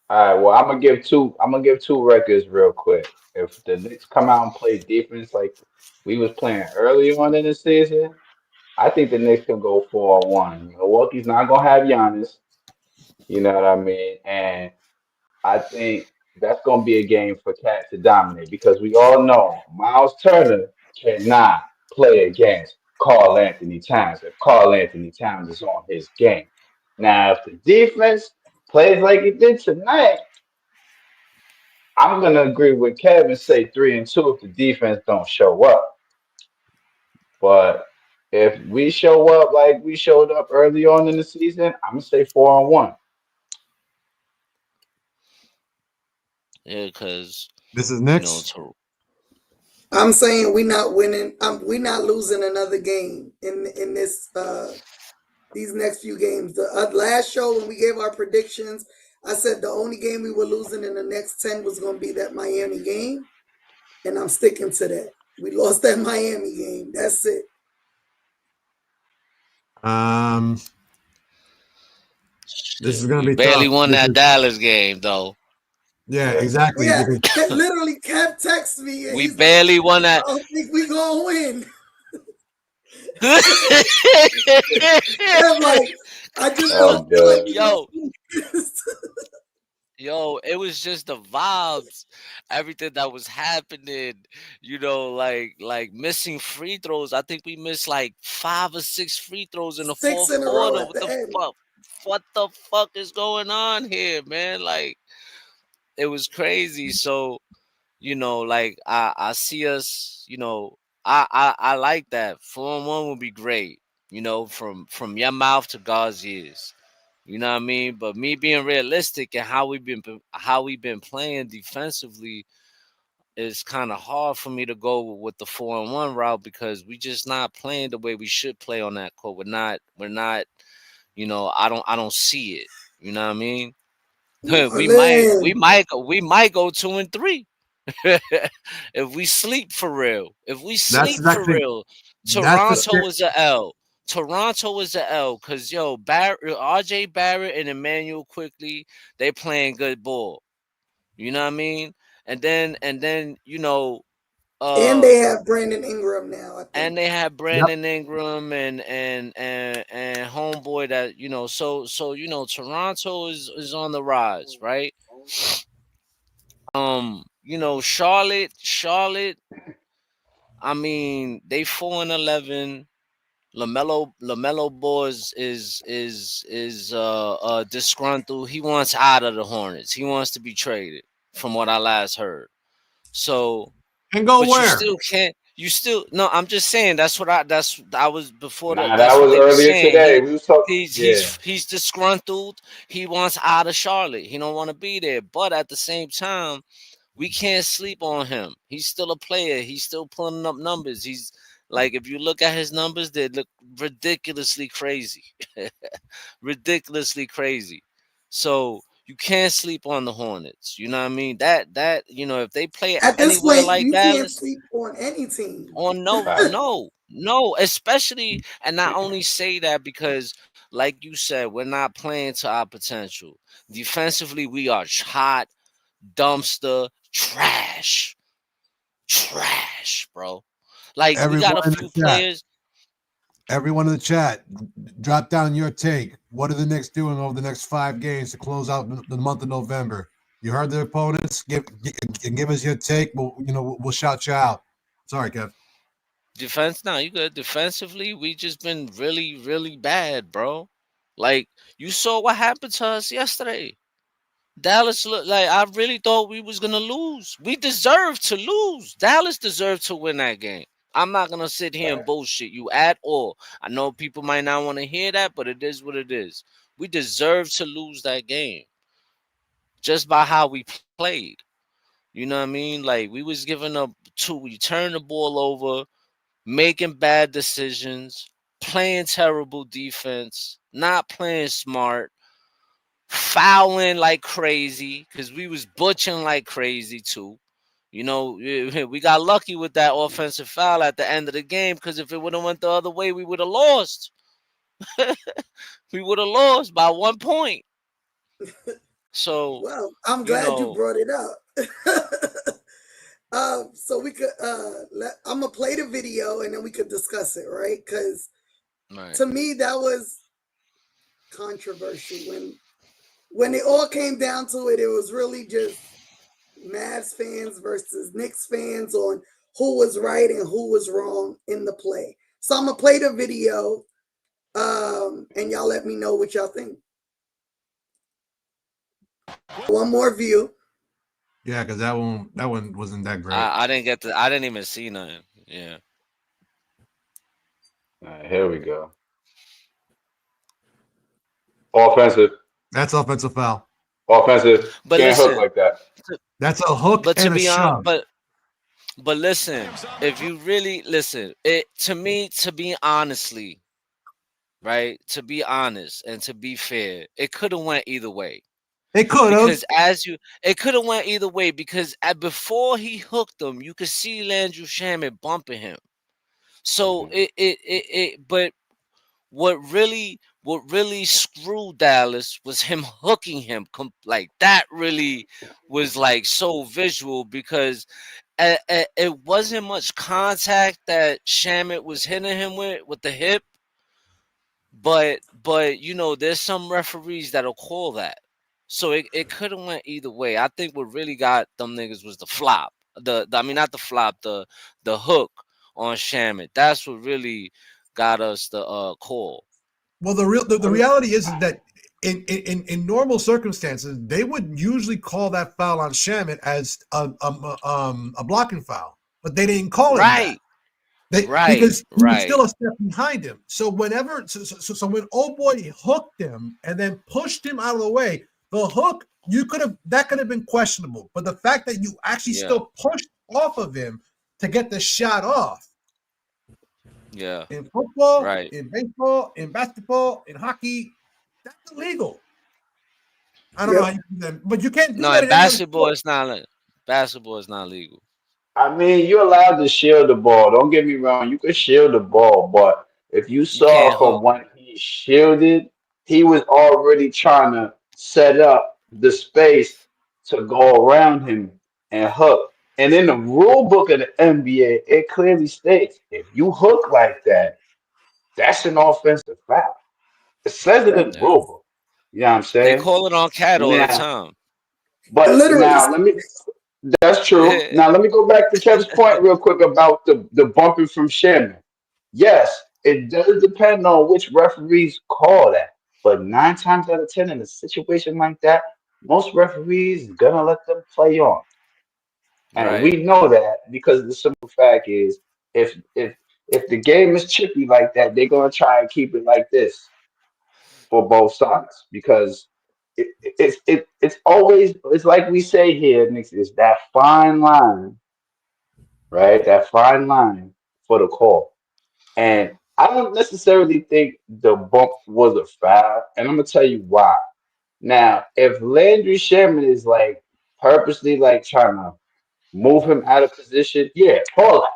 All right. Well, I'm gonna give two. I'm gonna give two records real quick. If the Knicks come out and play defense like we was playing early on in the season, I think the Knicks can go 4-1. Milwaukee's not gonna have Giannis. You know what I mean? And I think that's going to be a game for Cat to dominate because we all know Miles Turner cannot play against Karl Anthony Towns if Karl Anthony Towns is on his game. Now, if the defense plays like it did tonight, I'm going to agree with Kevin, say 3-2 if the defense don't show up. But if we show up like we showed up early on in the season, I'm going to say 4-1. Yeah, because This is you know, Knicks. to, I'm saying we're not winning. We're not losing another game in this these next few games. The last show when we gave our predictions, I said the only game we were losing in the next 10 was going to be that Miami game, and I'm sticking to that. We lost that Miami game. That's it. This is shit, gonna we be barely tough. won that Dallas game though. Yeah, Yeah. exactly. Yeah, Because literally, Kev texts me and We he's like, barely won "I that. don't think we gonna win." Kev, like, I just I'm don't feel like good. we gonna yo, win. Yo, it was just the vibes, everything that was happening, like missing free throws. I think we missed like 5 or 6 free throws in the 6 fourth in a row quarter. at What the the end. fuck? What the fuck is going on here, man? Like, it was crazy. So like I see us. I like that. 4-1 would be great. From your mouth to God's ears. You know what I mean? But me being realistic and how we've been playing defensively is kind of hard for me to go with the 4-1 route because we just not playing the way we should play on that court. We're not. I don't see it. You know what I mean? we might we Marlon. might go we might go 2-3 if we sleep for real. If we That's sleep I for think real, that's the Toronto scare. is a L. Toronto is a L because RJ Barrett and Emmanuel quickly they playing good ball. You know what I mean? And then And uh they have Brandon Ingram now, I and think. they have Yep. Brandon Ingram and homeboy that so Toronto is on the rise, right? Charlotte, I mean, they 4-11. Lamelo Ball is disgruntled. He wants out of the Hornets. He wants to be traded, from what I last heard. So, And go but you where? still can't. You still no. I'm just saying I was before that. Nah, that That's what was they were earlier saying. today. We was talking. Yeah, He's disgruntled. He wants out of Charlotte. He don't want to be there. But at the same time, we can't sleep on him. He's still a player. He's still pulling up numbers. He's like, if you look at his numbers, they look ridiculously crazy. Ridiculously crazy. So you can't sleep on the Hornets. You know what I mean? If they play At this anywhere point, like you can't Dallas, sleep on any team. on no, right. no, no, especially, and not only say that because, like you said, we're not playing to our potential. Defensively, we are hot, dumpster, trash, bro. Like we got Everyone a in few the chat. players. Everyone in the chat, drop down your take. What are the Knicks doing over the next 5 games to close out the month of November? You heard the opponents. Give us your take. We'll shout you out. Sorry, Kev. Defense, now you good. Defensively, we just been really, really bad, bro. Like you saw what happened to us yesterday. Dallas looked like I really thought we was gonna lose. We deserved to lose. Dallas deserved to win that game. I'm not gonna sit here and Right. bullshit you at all. I know people might not want to hear that, but it is what it is. We deserved to lose that game just by how we played. You know what I mean? Like we was giving up we turned the ball over, making bad decisions, playing terrible defense, not playing smart, fouling like crazy because we was butching like crazy too. We got lucky with that offensive foul at the end of the game because if it would have went the other way, we would have lost. We would have lost by 1 point. So, Well, I'm you glad you know, brought it up. So we could I'm gonna play the video and then we could discuss it, right? Because right. to me that was controversial when it all came down to it. It was really just Mavs fans versus Knicks fans on who was right and who was wrong in the play. So I'm gonna play the video, and y'all let me know what y'all think. One more view. Yeah, because that one wasn't that great. I didn't even see nothing. Yeah. All right, here we go. Offensive, That's offensive foul. offensive. But Can't hook listen, like that. That's a hook but to and a be on, shove. but listen, if you really listen, it to me, to be honestly, right? To be honest and to be fair, it could have went either way. It could have. Because it could have went either way because before he hooked him, you could see Landry Shamet bumping him. So Mhm. but what really screwed Dallas was him hooking him. Like that really was like so visual because it wasn't much contact that Shamet was hitting him with the hip, but there's some referees that'll call that. So it could have went either way. I think what really got them niggas was the flop. I mean not the flop, the hook on Shamet. That's what really got us the call. Well, the reality is that in normal circumstances, they would usually call that foul on Shamet as a blocking foul, but they didn't call him that. Right. Right. Because he was Right. still a step behind him. So so when old boy hooked him and then pushed him out of the way, the hook that could have been questionable. But the fact that you actually Yeah. still pushed off of him to get the shot off Yeah. in football, Right. in baseball, in basketball, in hockey, that's illegal. I don't know how Yep. you do that, but you can't do No, that in in any other basketball, sport. it's not. Basketball is not legal. I mean, you're allowed to shield the ball. Don't get me wrong. You can shield the ball, but if you You saw can't from hook. when he shielded, he was already trying to set up the space to go around him and hook. And in the rule book of the NBA, it clearly states if you hook like that, that's an offensive foul. It says it in the Facts. Yeah. rule book. You know what I'm They saying? call it on cat all the Now, time. but Literally. now let me that's true. Now let me go back to Kev's point real quick about the bumping from Shannon. Yes, it does depend on which referees call that. But 9 times out of 10 in a situation like that, most referees gonna let them play on. And Right. we know that because the simple fact is if if if the game is chippy like that, they're gonna try and keep it like this for both sides because it's always it's like we say here, Nick, it's that fine line, right? That fine line for the call. And I don't necessarily think the bump was a foul, and I'm gonna tell you why. Now, if Landry Shamet is like purposely like trying to move him out of position, yeah, call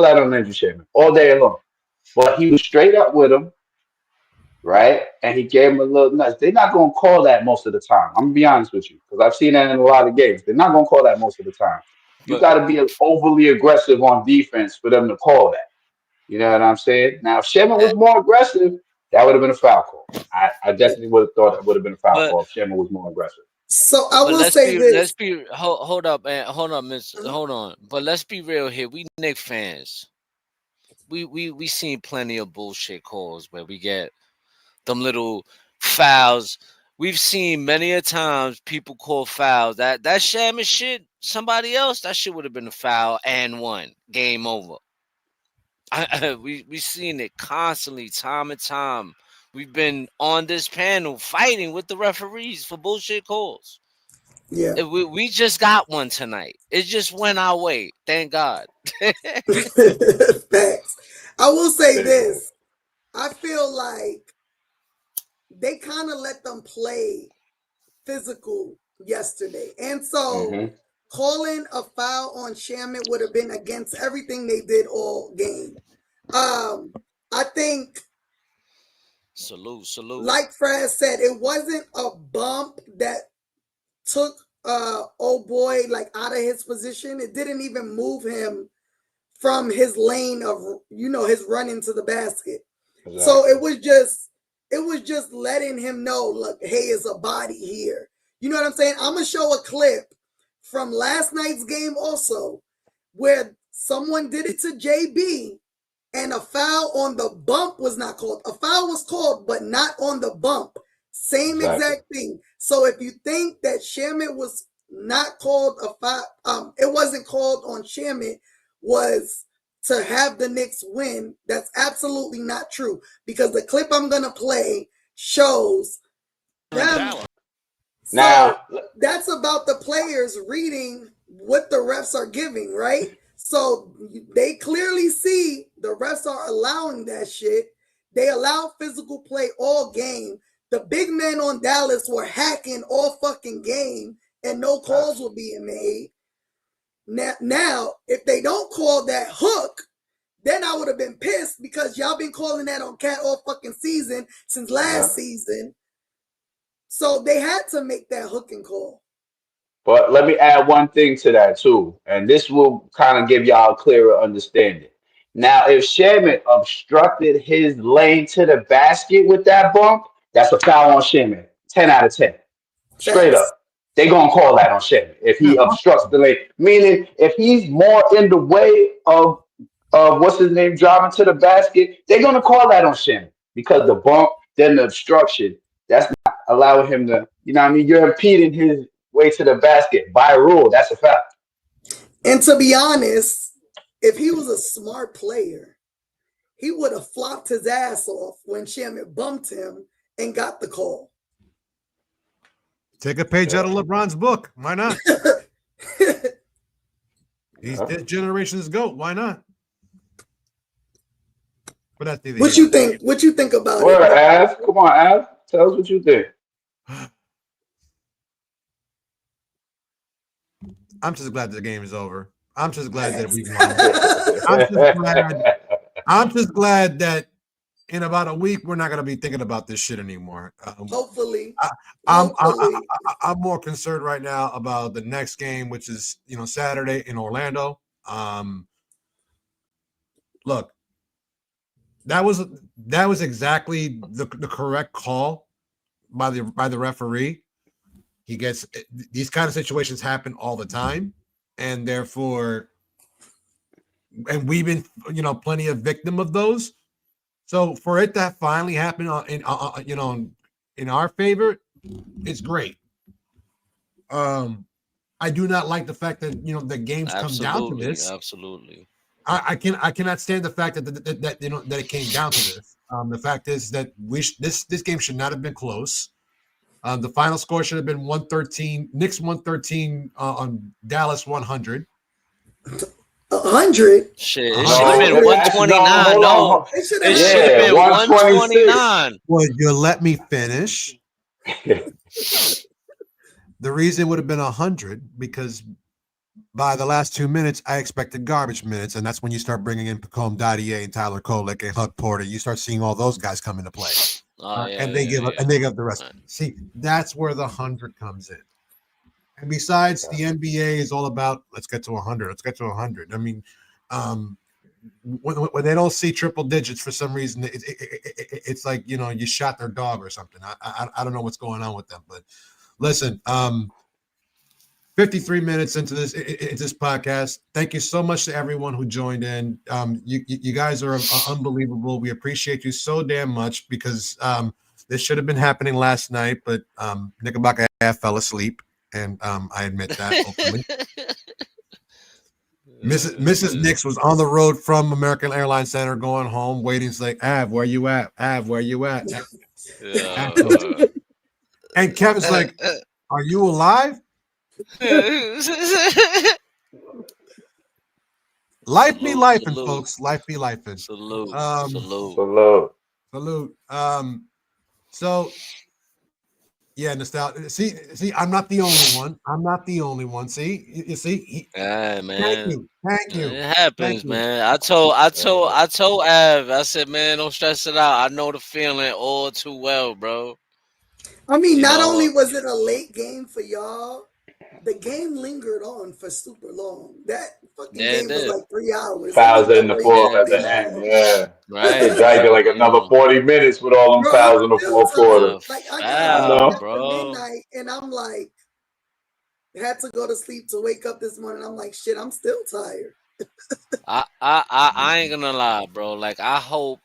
that on Landry Shamet all day long. But he was straight up with him, right? And he gave him a little nudge. They're not going to call that most of the time. I'm going to be honest with you because I've seen that in a lot of games. They're not going to call that most of the time. You But got to be overly aggressive on defense for them to call that. You know what I'm saying? Now, if Sherman eh, was more aggressive, that would have been a foul call. I definitely would have thought that would have been a foul but call if Sherman was more aggressive. So I but will say let's this. be hold up and hold up, Miss. Mhm. Hold on. But let's be real here. We Knicks fans. We seen plenty of bullshit calls where we get them little fouls. We've seen many a times people call fouls. That Shaman shit, somebody else, that shit would have been a foul and one. Game over. We seen it constantly, time and time. We've been on this panel fighting with the referees for bullshit calls. Yeah. We just got one tonight. It just went our way. Thank God. Facts. I will say Thank God. this. I feel like they kind of let them play physical yesterday. And so Hmm. calling a foul on Shamit would have been against everything they did all game. I think, Salute, salute. like Fred said, it wasn't a bump that took old boy like out of his position. It didn't even move him from his lane of his run into the basket. So Exactly. it was just letting him know, look, hey, it's a body here. You know what I'm saying? I'm gonna show a clip from last night's game also where someone did it to JB and a foul on the bump was not called. A foul was called, but not on the bump. Same Exactly. exact thing. So if you think that Shamit was not called a foul, it wasn't called on Shamit, was to have the Knicks win. That's absolutely not true because the clip I'm gonna play shows them. So Now, that's about the players reading what the refs are giving, right? So they clearly see the refs are allowing that shit. They allow physical play all game. The big men on Dallas were hacking all fucking game and no calls were being made. Now, if they don't call that hook, then I would have been pissed because y'all been calling that on Cat all fucking season since yeah. last season. So they had to make that hooking call. But let me add one thing to that too, and this will kind of give y'all a clearer understanding. Now, if Sherman obstructed his lane to the basket with that bump, that's a foul on Sherman. 10 out of 10. Straight Facts. up. They gonna call that on Sherman if Yeah, he obstructs the lane. Meaning if he's more in the way of what's his name driving to the basket, they're gonna call that on Sherman because the bump, then the obstruction. That's not allowing him to, you know what I mean? You're impeding his way to the basket by rule. That's a fact. And to be honest, if he was a smart player, he would have flopped his ass off when Shamet bumped him and got the call. Take a page out of LeBron's book. Why not? He's this generation's GOAT. Why not? But that's neither What here you think? What you think about Where, it? Av? Come on, Av. Tell us what you think. I'm just glad the game is over. I'm just glad that we won. I'm just glad that in about a week we're not going to be thinking about this shit anymore. Hopefully. I'm more concerned right now about the next game, which is Saturday in Orlando. Look, that was exactly the correct call by the referee. He gets these kind of situations happen all the time, and therefore, and we've been plenty of victim of those. So for it to finally happen in our favor, it's great. I do not like the fact that the games come down to this. Absolutely. I cannot stand the fact that it came down to this. The fact is that this game should not have been close. The final score should have been 113. Knicks 113 on Dallas 100. 100. Shit, it should have been 129. No, it should have been 129. Well, you let me finish. The reason it would have been 100 because by the last 2 minutes, I expected garbage minutes, and that's when you start bringing in Pacome Dadier and Tyler Kolek and Huck Porter. You start seeing all those guys come into play, they give up the rest. Right. See, that's where the 100 comes in. And besides, the NBA is all about let's get to 100. Let's get to 100. I mean, when they don't see triple digits for some reason, it's like you shot their dog or something. I don't know what's going on with them, but listen. 53 minutes into this podcast. Thank you so much to everyone who joined in. You guys are unbelievable. We appreciate you so damn much because this should have been happening last night, but Knickerbocker fell asleep, and I admit that openly. Mrs. Knicks was on the road from American Airlines Center going home, waiting. It's like, Av, where you at? Av, where you at? And Kevin's like, are you alive? Life be lifing, folks. Life be lifing. Salute. So yeah, nostalgia. See, I'm not the only one. See, you see. Man. Thank you. It happens, man. I told Av. I said, man, don't stress it out. I know the feeling all too well, bro. I mean, not only was it a late game for y'all, the game lingered on for super long. That fucking game was like 3 hours. Fouls in the fourth at the end, yeah. Right. They dragged it like another 40 minutes with all them fouls in the fourth quarter. Like I got up at midnight, and I'm like, had to go to sleep to wake up this morning. I'm like, shit, I'm still tired. I ain't gonna lie, bro. Like I hope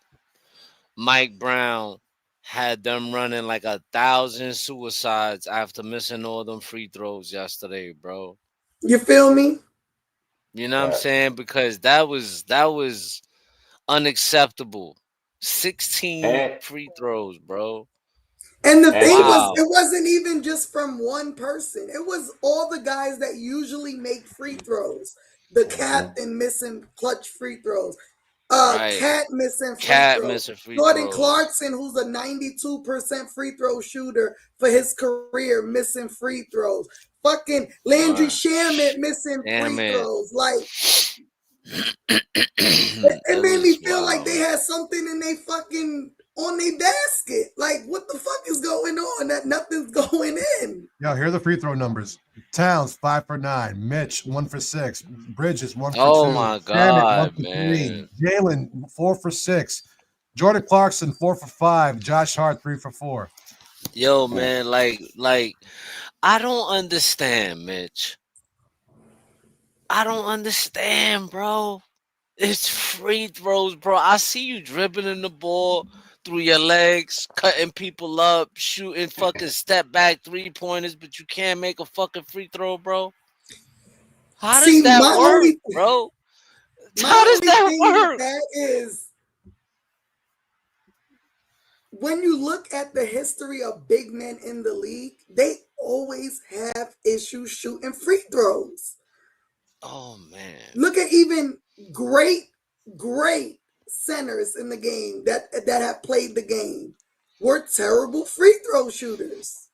Mike Brown had them running like 1,000 suicides after missing all them free throws yesterday, bro. You feel me? You know what I'm saying? Because that was unacceptable. 16 free throws, bro. And the thing was, it wasn't even just from one person. It was all the guys that usually make free throws. The captain missing clutch free throws. Cat missing free throws. Jordan Clarkson, who's a 92% free throw shooter for his career, missing free throws. Fucking Landry Shamet missing free throws. Like, it made me feel like they had something in they fucking on their basket. Like, what the fuck is going on? That nothing's going in. Yo, here are the free throw numbers. Towns 5 for 9, Mitch 1 for 6, Bridges 1 for 2. Oh my God, Shamet, 1 for man. 3, Jalen 4 for 6, Jordan Clarkson 4 for 5, Josh Hart 3 for 4. Yo, man, like I don't understand, Mitch. I don't understand, bro. It's free throws, bro. I see you dribbling the ball through your legs, cutting people up, shooting fucking step back 3-pointers, but you can't make a fucking free throw, bro. How does See, that work, bro? my How does only that thing with work? that is when you look at the history of big men in the league, they always have issues shooting free throws. Oh man. Look at even great centers in the game that have played the game were terrible free throw shooters.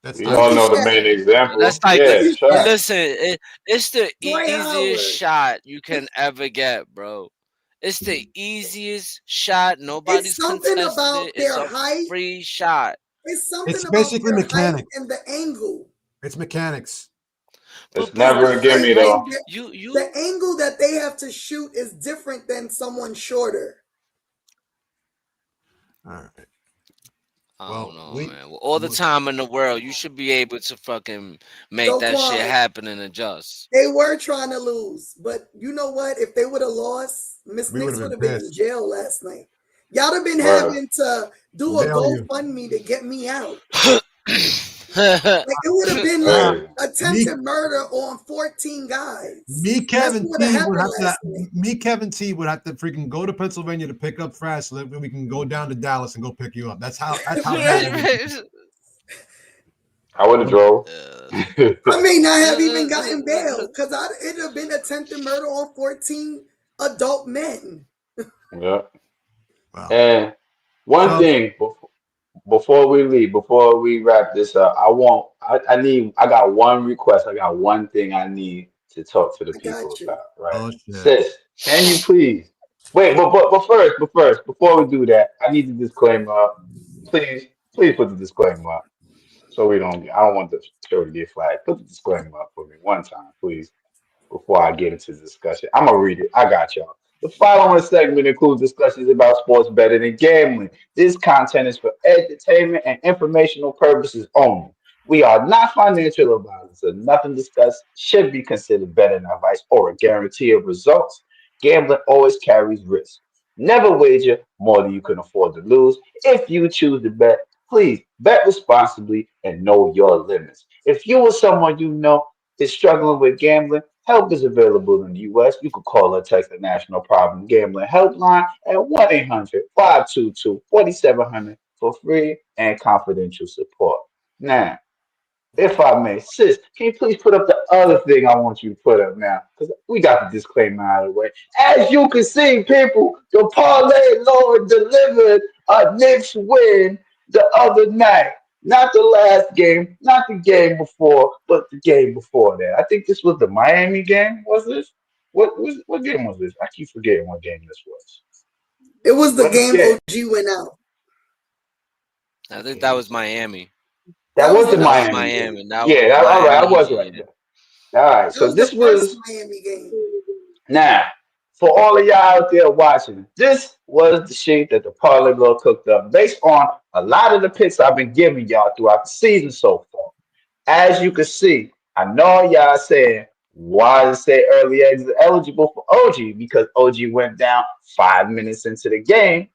That's We Look all at know the Shaq. main example. That's like Yeah, Shaq. listen, it's the Dwight easiest Howard. shot you can ever get, bro. It's the easiest shot. It's Nobody's something contested about it. It's their a height. free shot. It's something It's about basically their height mechanics. and the angle. It's mechanics. It's But It's bro, never a the gimme height though. and you the angle that they have to shoot is different than someone shorter. All right. I Well, don't know, we man. With all the time in the world, you should be able to fucking make that shit Daquan, happen and adjust. they were trying to lose, but you know what? If they would have lost, Miss we would Knicks have would been have been in pissed. jail last night. Y'all have been Word. having to do We'll a bail you. GoFundMe to get me out. Nah, Like it would have been like Crazy. attempted murder on 14 guys. Me, That's Kevin what would have T would happened have last to. night. Me, Kevin T would have to freaking go to Pennsylvania to pick up Fast, so that we can go down to Dallas and go pick you up. That's how. That's how bad. It is. I would have drove. I may not have even gotten bail because it'd have been attempted murder on 14 adult men. Yeah. Wow. And one So thing before we leave, before we wrap this up, I got one request. I got one thing I need to talk to the I people got you. about, right? oh shit. Sis, can you please wait, but first, before we do that, I need the disclaimer up. Please put the disclaimer up. So I don't want the show to get flagged. Put the disclaimer up for me one time, please, before I get into the discussion. I'm gonna read it. I got y'all. The following segment includes discussions about sports betting and gambling. This content is for entertainment and informational purposes only. We are not financial advisors, and nothing discussed should be considered betting advice or a guarantee of results. Gambling always carries risk. Never wager more than you can afford to lose. If you choose to bet, please bet responsibly and know your limits. If you or someone you know is struggling with gambling, help is available in the U.S. You can call or text the National Problem Gambling Helpline at 1 800 522 4700 for free and confidential support. Now, if I may, sis, can you please put up the other thing I want you to put up now? Because we got the disclaimer out of the way. As you can see, people, the parlay Lord delivered a Knicks win the other night. Not the last game, not the game before, but the game before that. I think this was the Miami game, was this? What game was this? I keep forgetting what game this was. It was the What game game? OG went out. I think that was Miami. That That was was the the That was Miami Miami game. game. Miami. That Yeah, was all right, I was Miami. right there. All right, That so was the this first was Miami game. now, for all of y'all out there watching, this was the sheet that the Parlay Lord cooked up based on a lot of the picks I've been giving y'all throughout the season so far. As you can see, I know y'all saying, why does it say early exit eligible for OG? Because OG went down 5 minutes into the game.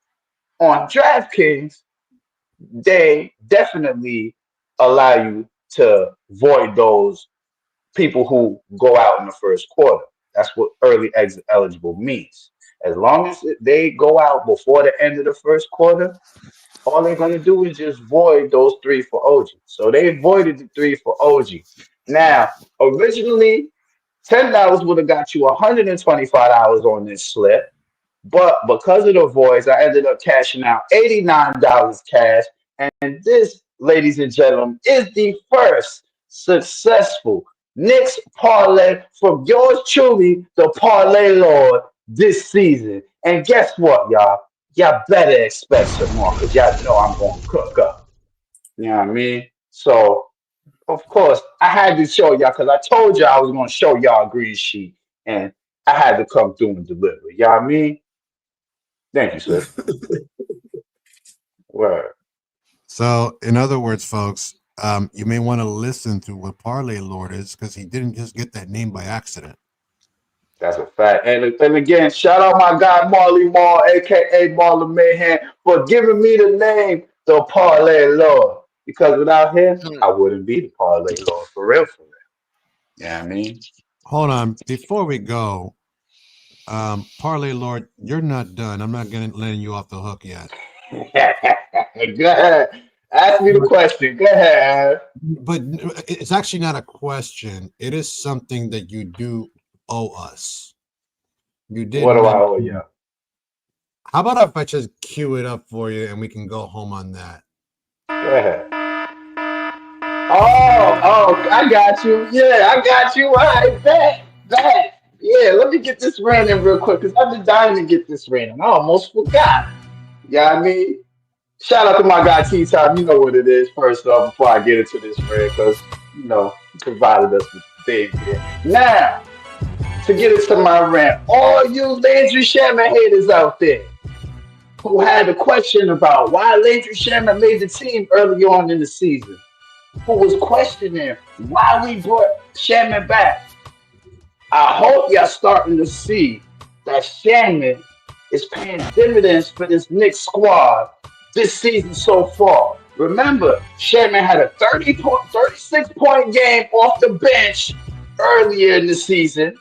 On DraftKings, they definitely allow you to void those people who go out in the first quarter. That's what early exit eligible means. As long as they go out before the end of the first quarter, all they're going to do is just void those three for OG. So they voided the three for OG. Now, originally, $10 would have got you $125 on this slip. But because of the voids, I ended up cashing out $89 cash. And this, ladies and gentlemen, is the first successful Knicks parlay from yours truly, the Parlay Lord, this season. And guess what, y'all? Y'all better expect some more because y'all know I'm going to cook up. You know what I mean? So, of course, I had to show y'all because I told y'all I was going to show y'all a green sheet. And I had to come through and deliver. You know what I mean? Thank you, sis. Word. So, in other words, folks, you may want to listen to what Parlay Lord is because he didn't just get that name by accident. That's a fact. And again, shout out my guy Marley Marl, aka Marlon Mayhem, for giving me the name the Parlay Lord. Because without him, I wouldn't be the Parlay Lord. For real, for real. Yeah, I mean. Hold on. Before we go, Parlay Lord, you're not done. I'm not gonna letting you off the hook yet. Go ahead. Ask me the question. Go ahead. But it's actually not a question. It is something that you do owe us. You did What do I owe mention. you? How about if I just cue it up for you and we can go home on that? Go ahead. Oh, I got you. Yeah, I got you. All right, bet. Yeah, let me get this random real quick because I've been dying to get this random. I almost forgot. Yeah, I mean, shout out to my guy T Time. You know what it is. First off, before I get into this, man, because he provided us with things here. Now, to get into my rant, all you Landry Shamet haters out there who had a question about why Landry Shamet made the team early on in the season, who was questioning why we brought Shamet back. I hope y'all starting to see that Shamet is paying dividends for this Knicks squad this season so far. Remember, Shamet had a 36-point game off the bench earlier in the season.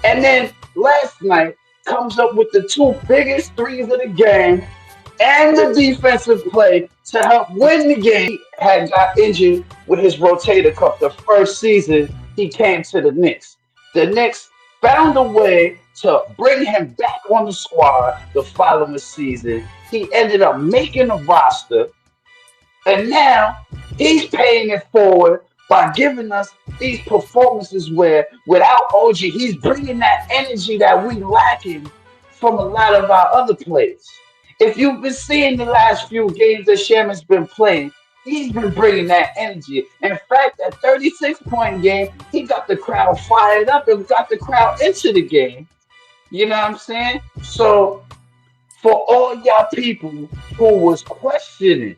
And then last night comes up with the two biggest threes of the game and the defensive play to help win the game. He had got injured with his rotator cuff the first season he came to the Knicks. The Knicks found a way to bring him back on the squad the following season. He ended up making a roster, and now he's paying it forward by giving us these performances where without OG, he's bringing that energy that we lacking from a lot of our other players. If you've been seeing the last few games that Shaman's been playing, he's been bringing that energy. In fact, that 36-point game, he got the crowd fired up and got the crowd into the game. You know what I'm saying? So for all y'all people who was questioning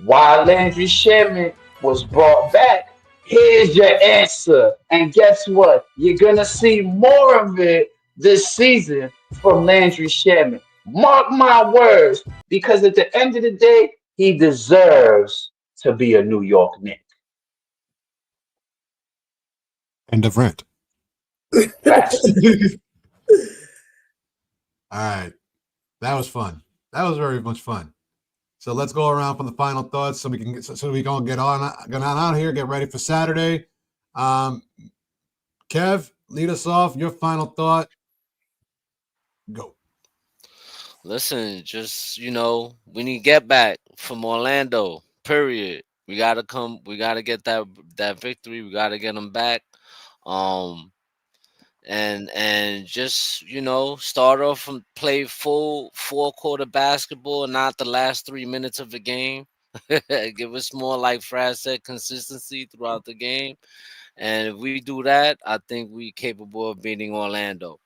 why Landry Shamet was brought back, here's your answer. And guess what? You're going to see more of it this season from Landry Shamet. Mark my words, because at the end of the day, he deserves to be a New York Knick. End of rant. Facts. All right. That was fun. That was very much fun. So let's go around for the final thoughts so we can get on out here, get ready for Saturday. Kev, lead us off. Your final thought. Go. Listen, just we need to get back from Orlando. Period. We gotta come. We gotta get that victory. We gotta get them back. And just start off and play full 4-quarter basketball, not the last 3 minutes of the game. Give us more, like Fraz said, consistency throughout the game. And if we do that, I think we're capable of beating Orlando.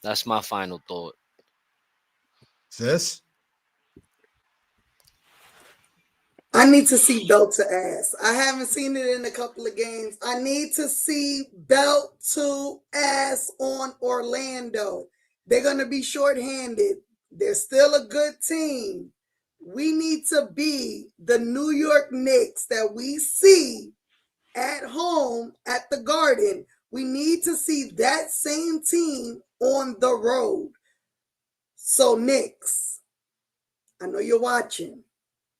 That's my final thought. Sis? I need to see belt to ass. I haven't seen it in a couple of games. I need to see belt to ass on Orlando. They're going to be shorthanded. They're still a good team. We need to be the New York Knicks that we see at home at the Garden. We need to see that same team on the road. So, Knicks, I know you're watching.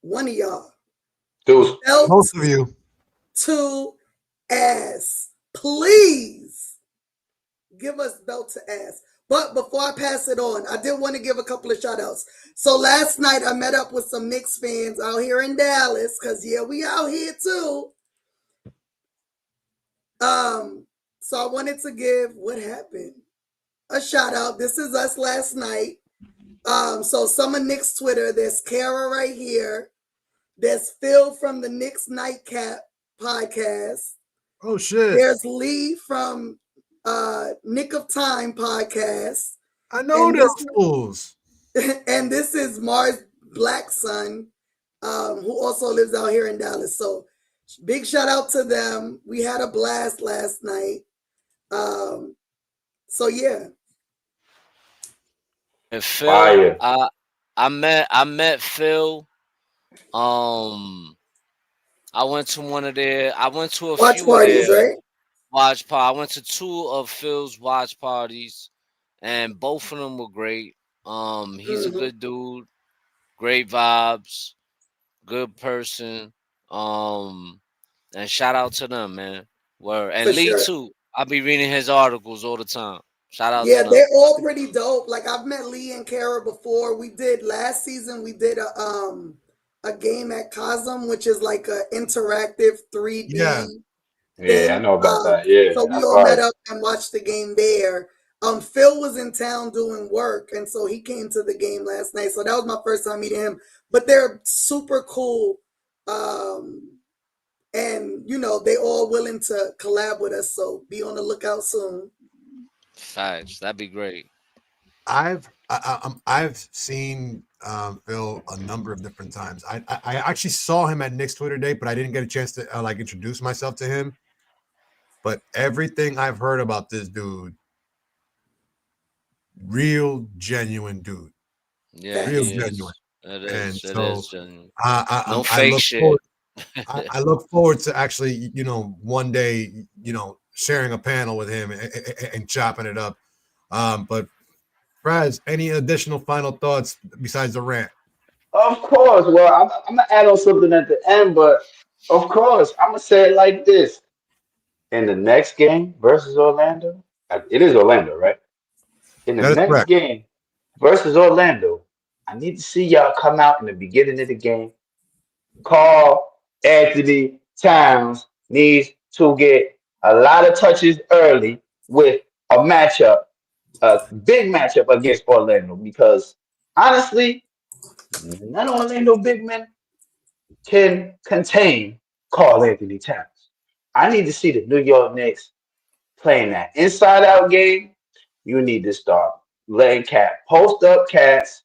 One of y'all. Deuce. Both of you. To ass. Please give us belt to ass. But before I pass it on, I did want to give a couple of shout outs. So last night I met up with some Knicks fans out here in Dallas, because we out here too. So I wanted to give what happened a shout out. This is us last night. So some of Knicks Twitter, there's Kara right here. There's Phil from the Knicks Nightcap podcast. Oh, shit. There's Lee from Nick of Time podcast. I know those fools. And this is Mars Black Son, who also lives out here in Dallas. So big shout out to them. We had a blast last night. So yeah. And Phil, Fire. I met Phil. Um, I went to I went to a Watch few of parties, their right? watch parties. I went to two of Phil's watch parties, and both of them were great. He's a Hmm. good dude, great vibes, good person. And shout out to them, man. Word. For And Lee sure. too. I be reading his articles all the time. Shout out to Yeah, them. they're all pretty dope. Like I've met Lee and Kara before. We did last season. We did a game at Cosm, which is like a interactive Yeah. 3D Yeah, I thing. know about that. Yeah, So we that's all met fire. up and watched the game there. Phil was in town doing work, and so he came to the game last night. So that was my first time meeting him. But they're super cool. And they all willing to collab with us. So be on the lookout soon. Facts. That'd be great. I've seen Phil a number of different times. I actually saw him at Nick's Twitter Day, but I didn't get a chance to like introduce myself to him. But everything I've heard about this dude, real genuine dude, Yeah, real he Facts. genuine. is. It And is. It so is genuine. No I fake look shit. forward. I look forward to actually, one day, sharing a panel with him and chopping it up. But Fraz, any additional final thoughts besides the rant? Of course. Well, I'm gonna add on something at the end, but of course, I'm gonna say it like this: in the next game versus Orlando, it is Orlando, right? In the That is next correct. game versus Orlando, I need to see y'all come out in the beginning of the game. Karl Anthony Towns needs to get a lot of touches early with a big matchup against Orlando, because honestly, none of Orlando big men can contain Karl Anthony Towns. I need to see the New York Knicks playing that inside out game. You need to start letting cat post up cats,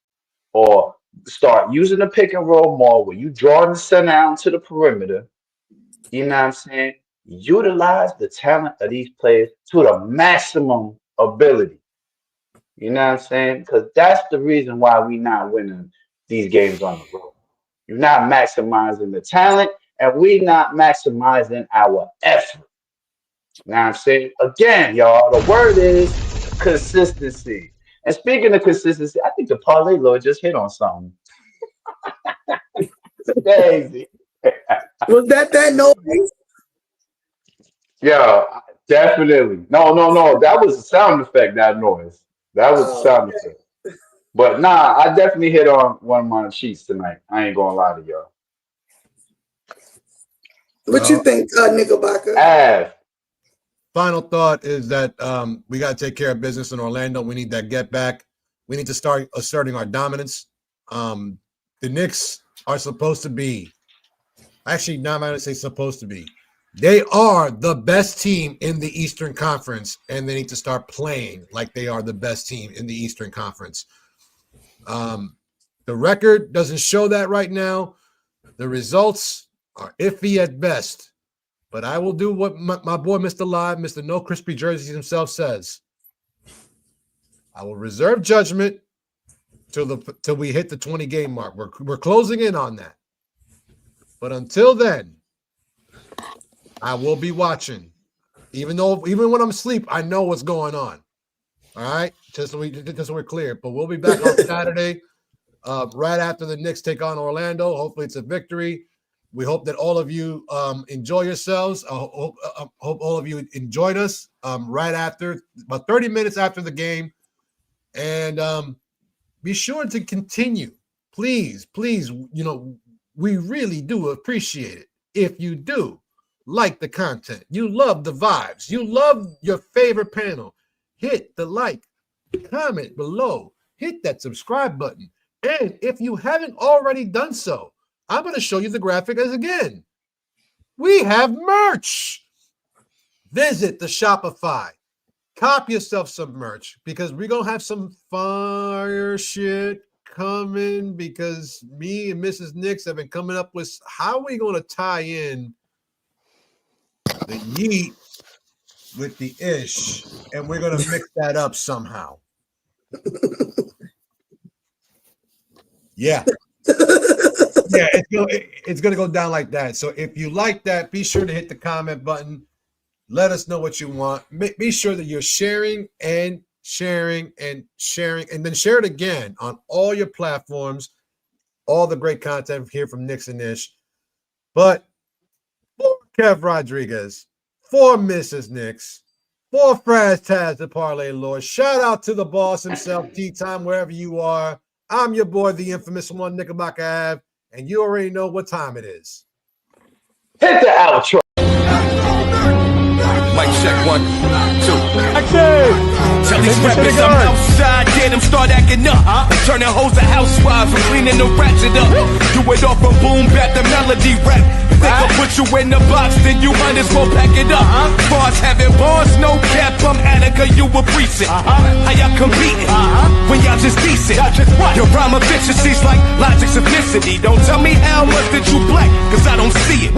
or start using the pick and roll more where you draw the center out to the perimeter. You know what I'm saying? Utilize the talent of these players to the maximum ability. You know what I'm saying? Because that's the reason why we not winning these games on the road. You're not maximizing the talent, and we not maximizing our effort. You know what I'm saying? Again, y'all, the word is consistency. And speaking of consistency, I think the parlay lord just hit on something. It's crazy. Was that noise? Yeah, definitely. No, no, no. That was a sound effect, that noise. That was a Oh, sound effect. But nah, I definitely hit on one of my sheets tonight. I ain't gonna lie to y'all. what you Well, think, Knickerbocker? Av, final thought is that we got to take care of business in Orlando. We need that get back. We need to start asserting our dominance. The Knicks are supposed to be, actually, not going to say supposed to be. They are the best team in the Eastern Conference, and they need to start playing like they are the best team in the Eastern Conference. The record doesn't show that right now. The results are iffy at best. But I will do what my boy, Mr. Live, Mr. No Crispy Jerseys himself says. I will reserve judgment till we hit the 20 game mark. We're closing in on that. But until then, I will be watching. Even when I'm asleep, I know what's going on. All right, just so we're clear. But we'll be back on Saturday, right after the Knicks take on Orlando. Hopefully, it's a victory. We hope that all of you enjoy yourselves. I hope all of you enjoyed us right after, about 30 minutes after the game. And be sure to continue. Please, we really do appreciate it if you do like the content. You love the vibes. You love your favorite panel. Hit the like, comment below, hit that subscribe button. And if you haven't already done so, I'm going to show you the graphic again. We have merch. Visit the Shopify. Cop yourself some merch, because we're going to have some fire shit coming, because me and Mrs. Knicks have been coming up with how are we going to tie in the Yeet with the ish, and we're gonna mix that up somehow. Yeah. Yeah, it's gonna go down like that. So if you like that, be sure to hit the comment button. Let us know what you want. Be sure that you're sharing and sharing and sharing, and then share it again on all your platforms. All the great content here from Knicks and Ish. But for Kev Rodriguez, for Mrs. Knicks, for Fraz Taz, the Parlay Lord, shout out to the boss himself, T-Time, wherever you are. I'm your boy, the infamous one, Knickerbocker Ave, and you already know what time it is. Hit the outro. Mic check 1, 2. Tell these rappers I'm outside, get them start acting up. Turning hoes to housewives and cleaning the ratchet up. Do it off from boom back to melody rap. If they can put you in the box, then you might as well pack it up. Bars having bars, no cap, I'm Attica, you a precinct. How y'all competing when y'all just decent? Your rhyme efficiency's like logic simplicity. Don't tell me how much that you black, cause I don't see it.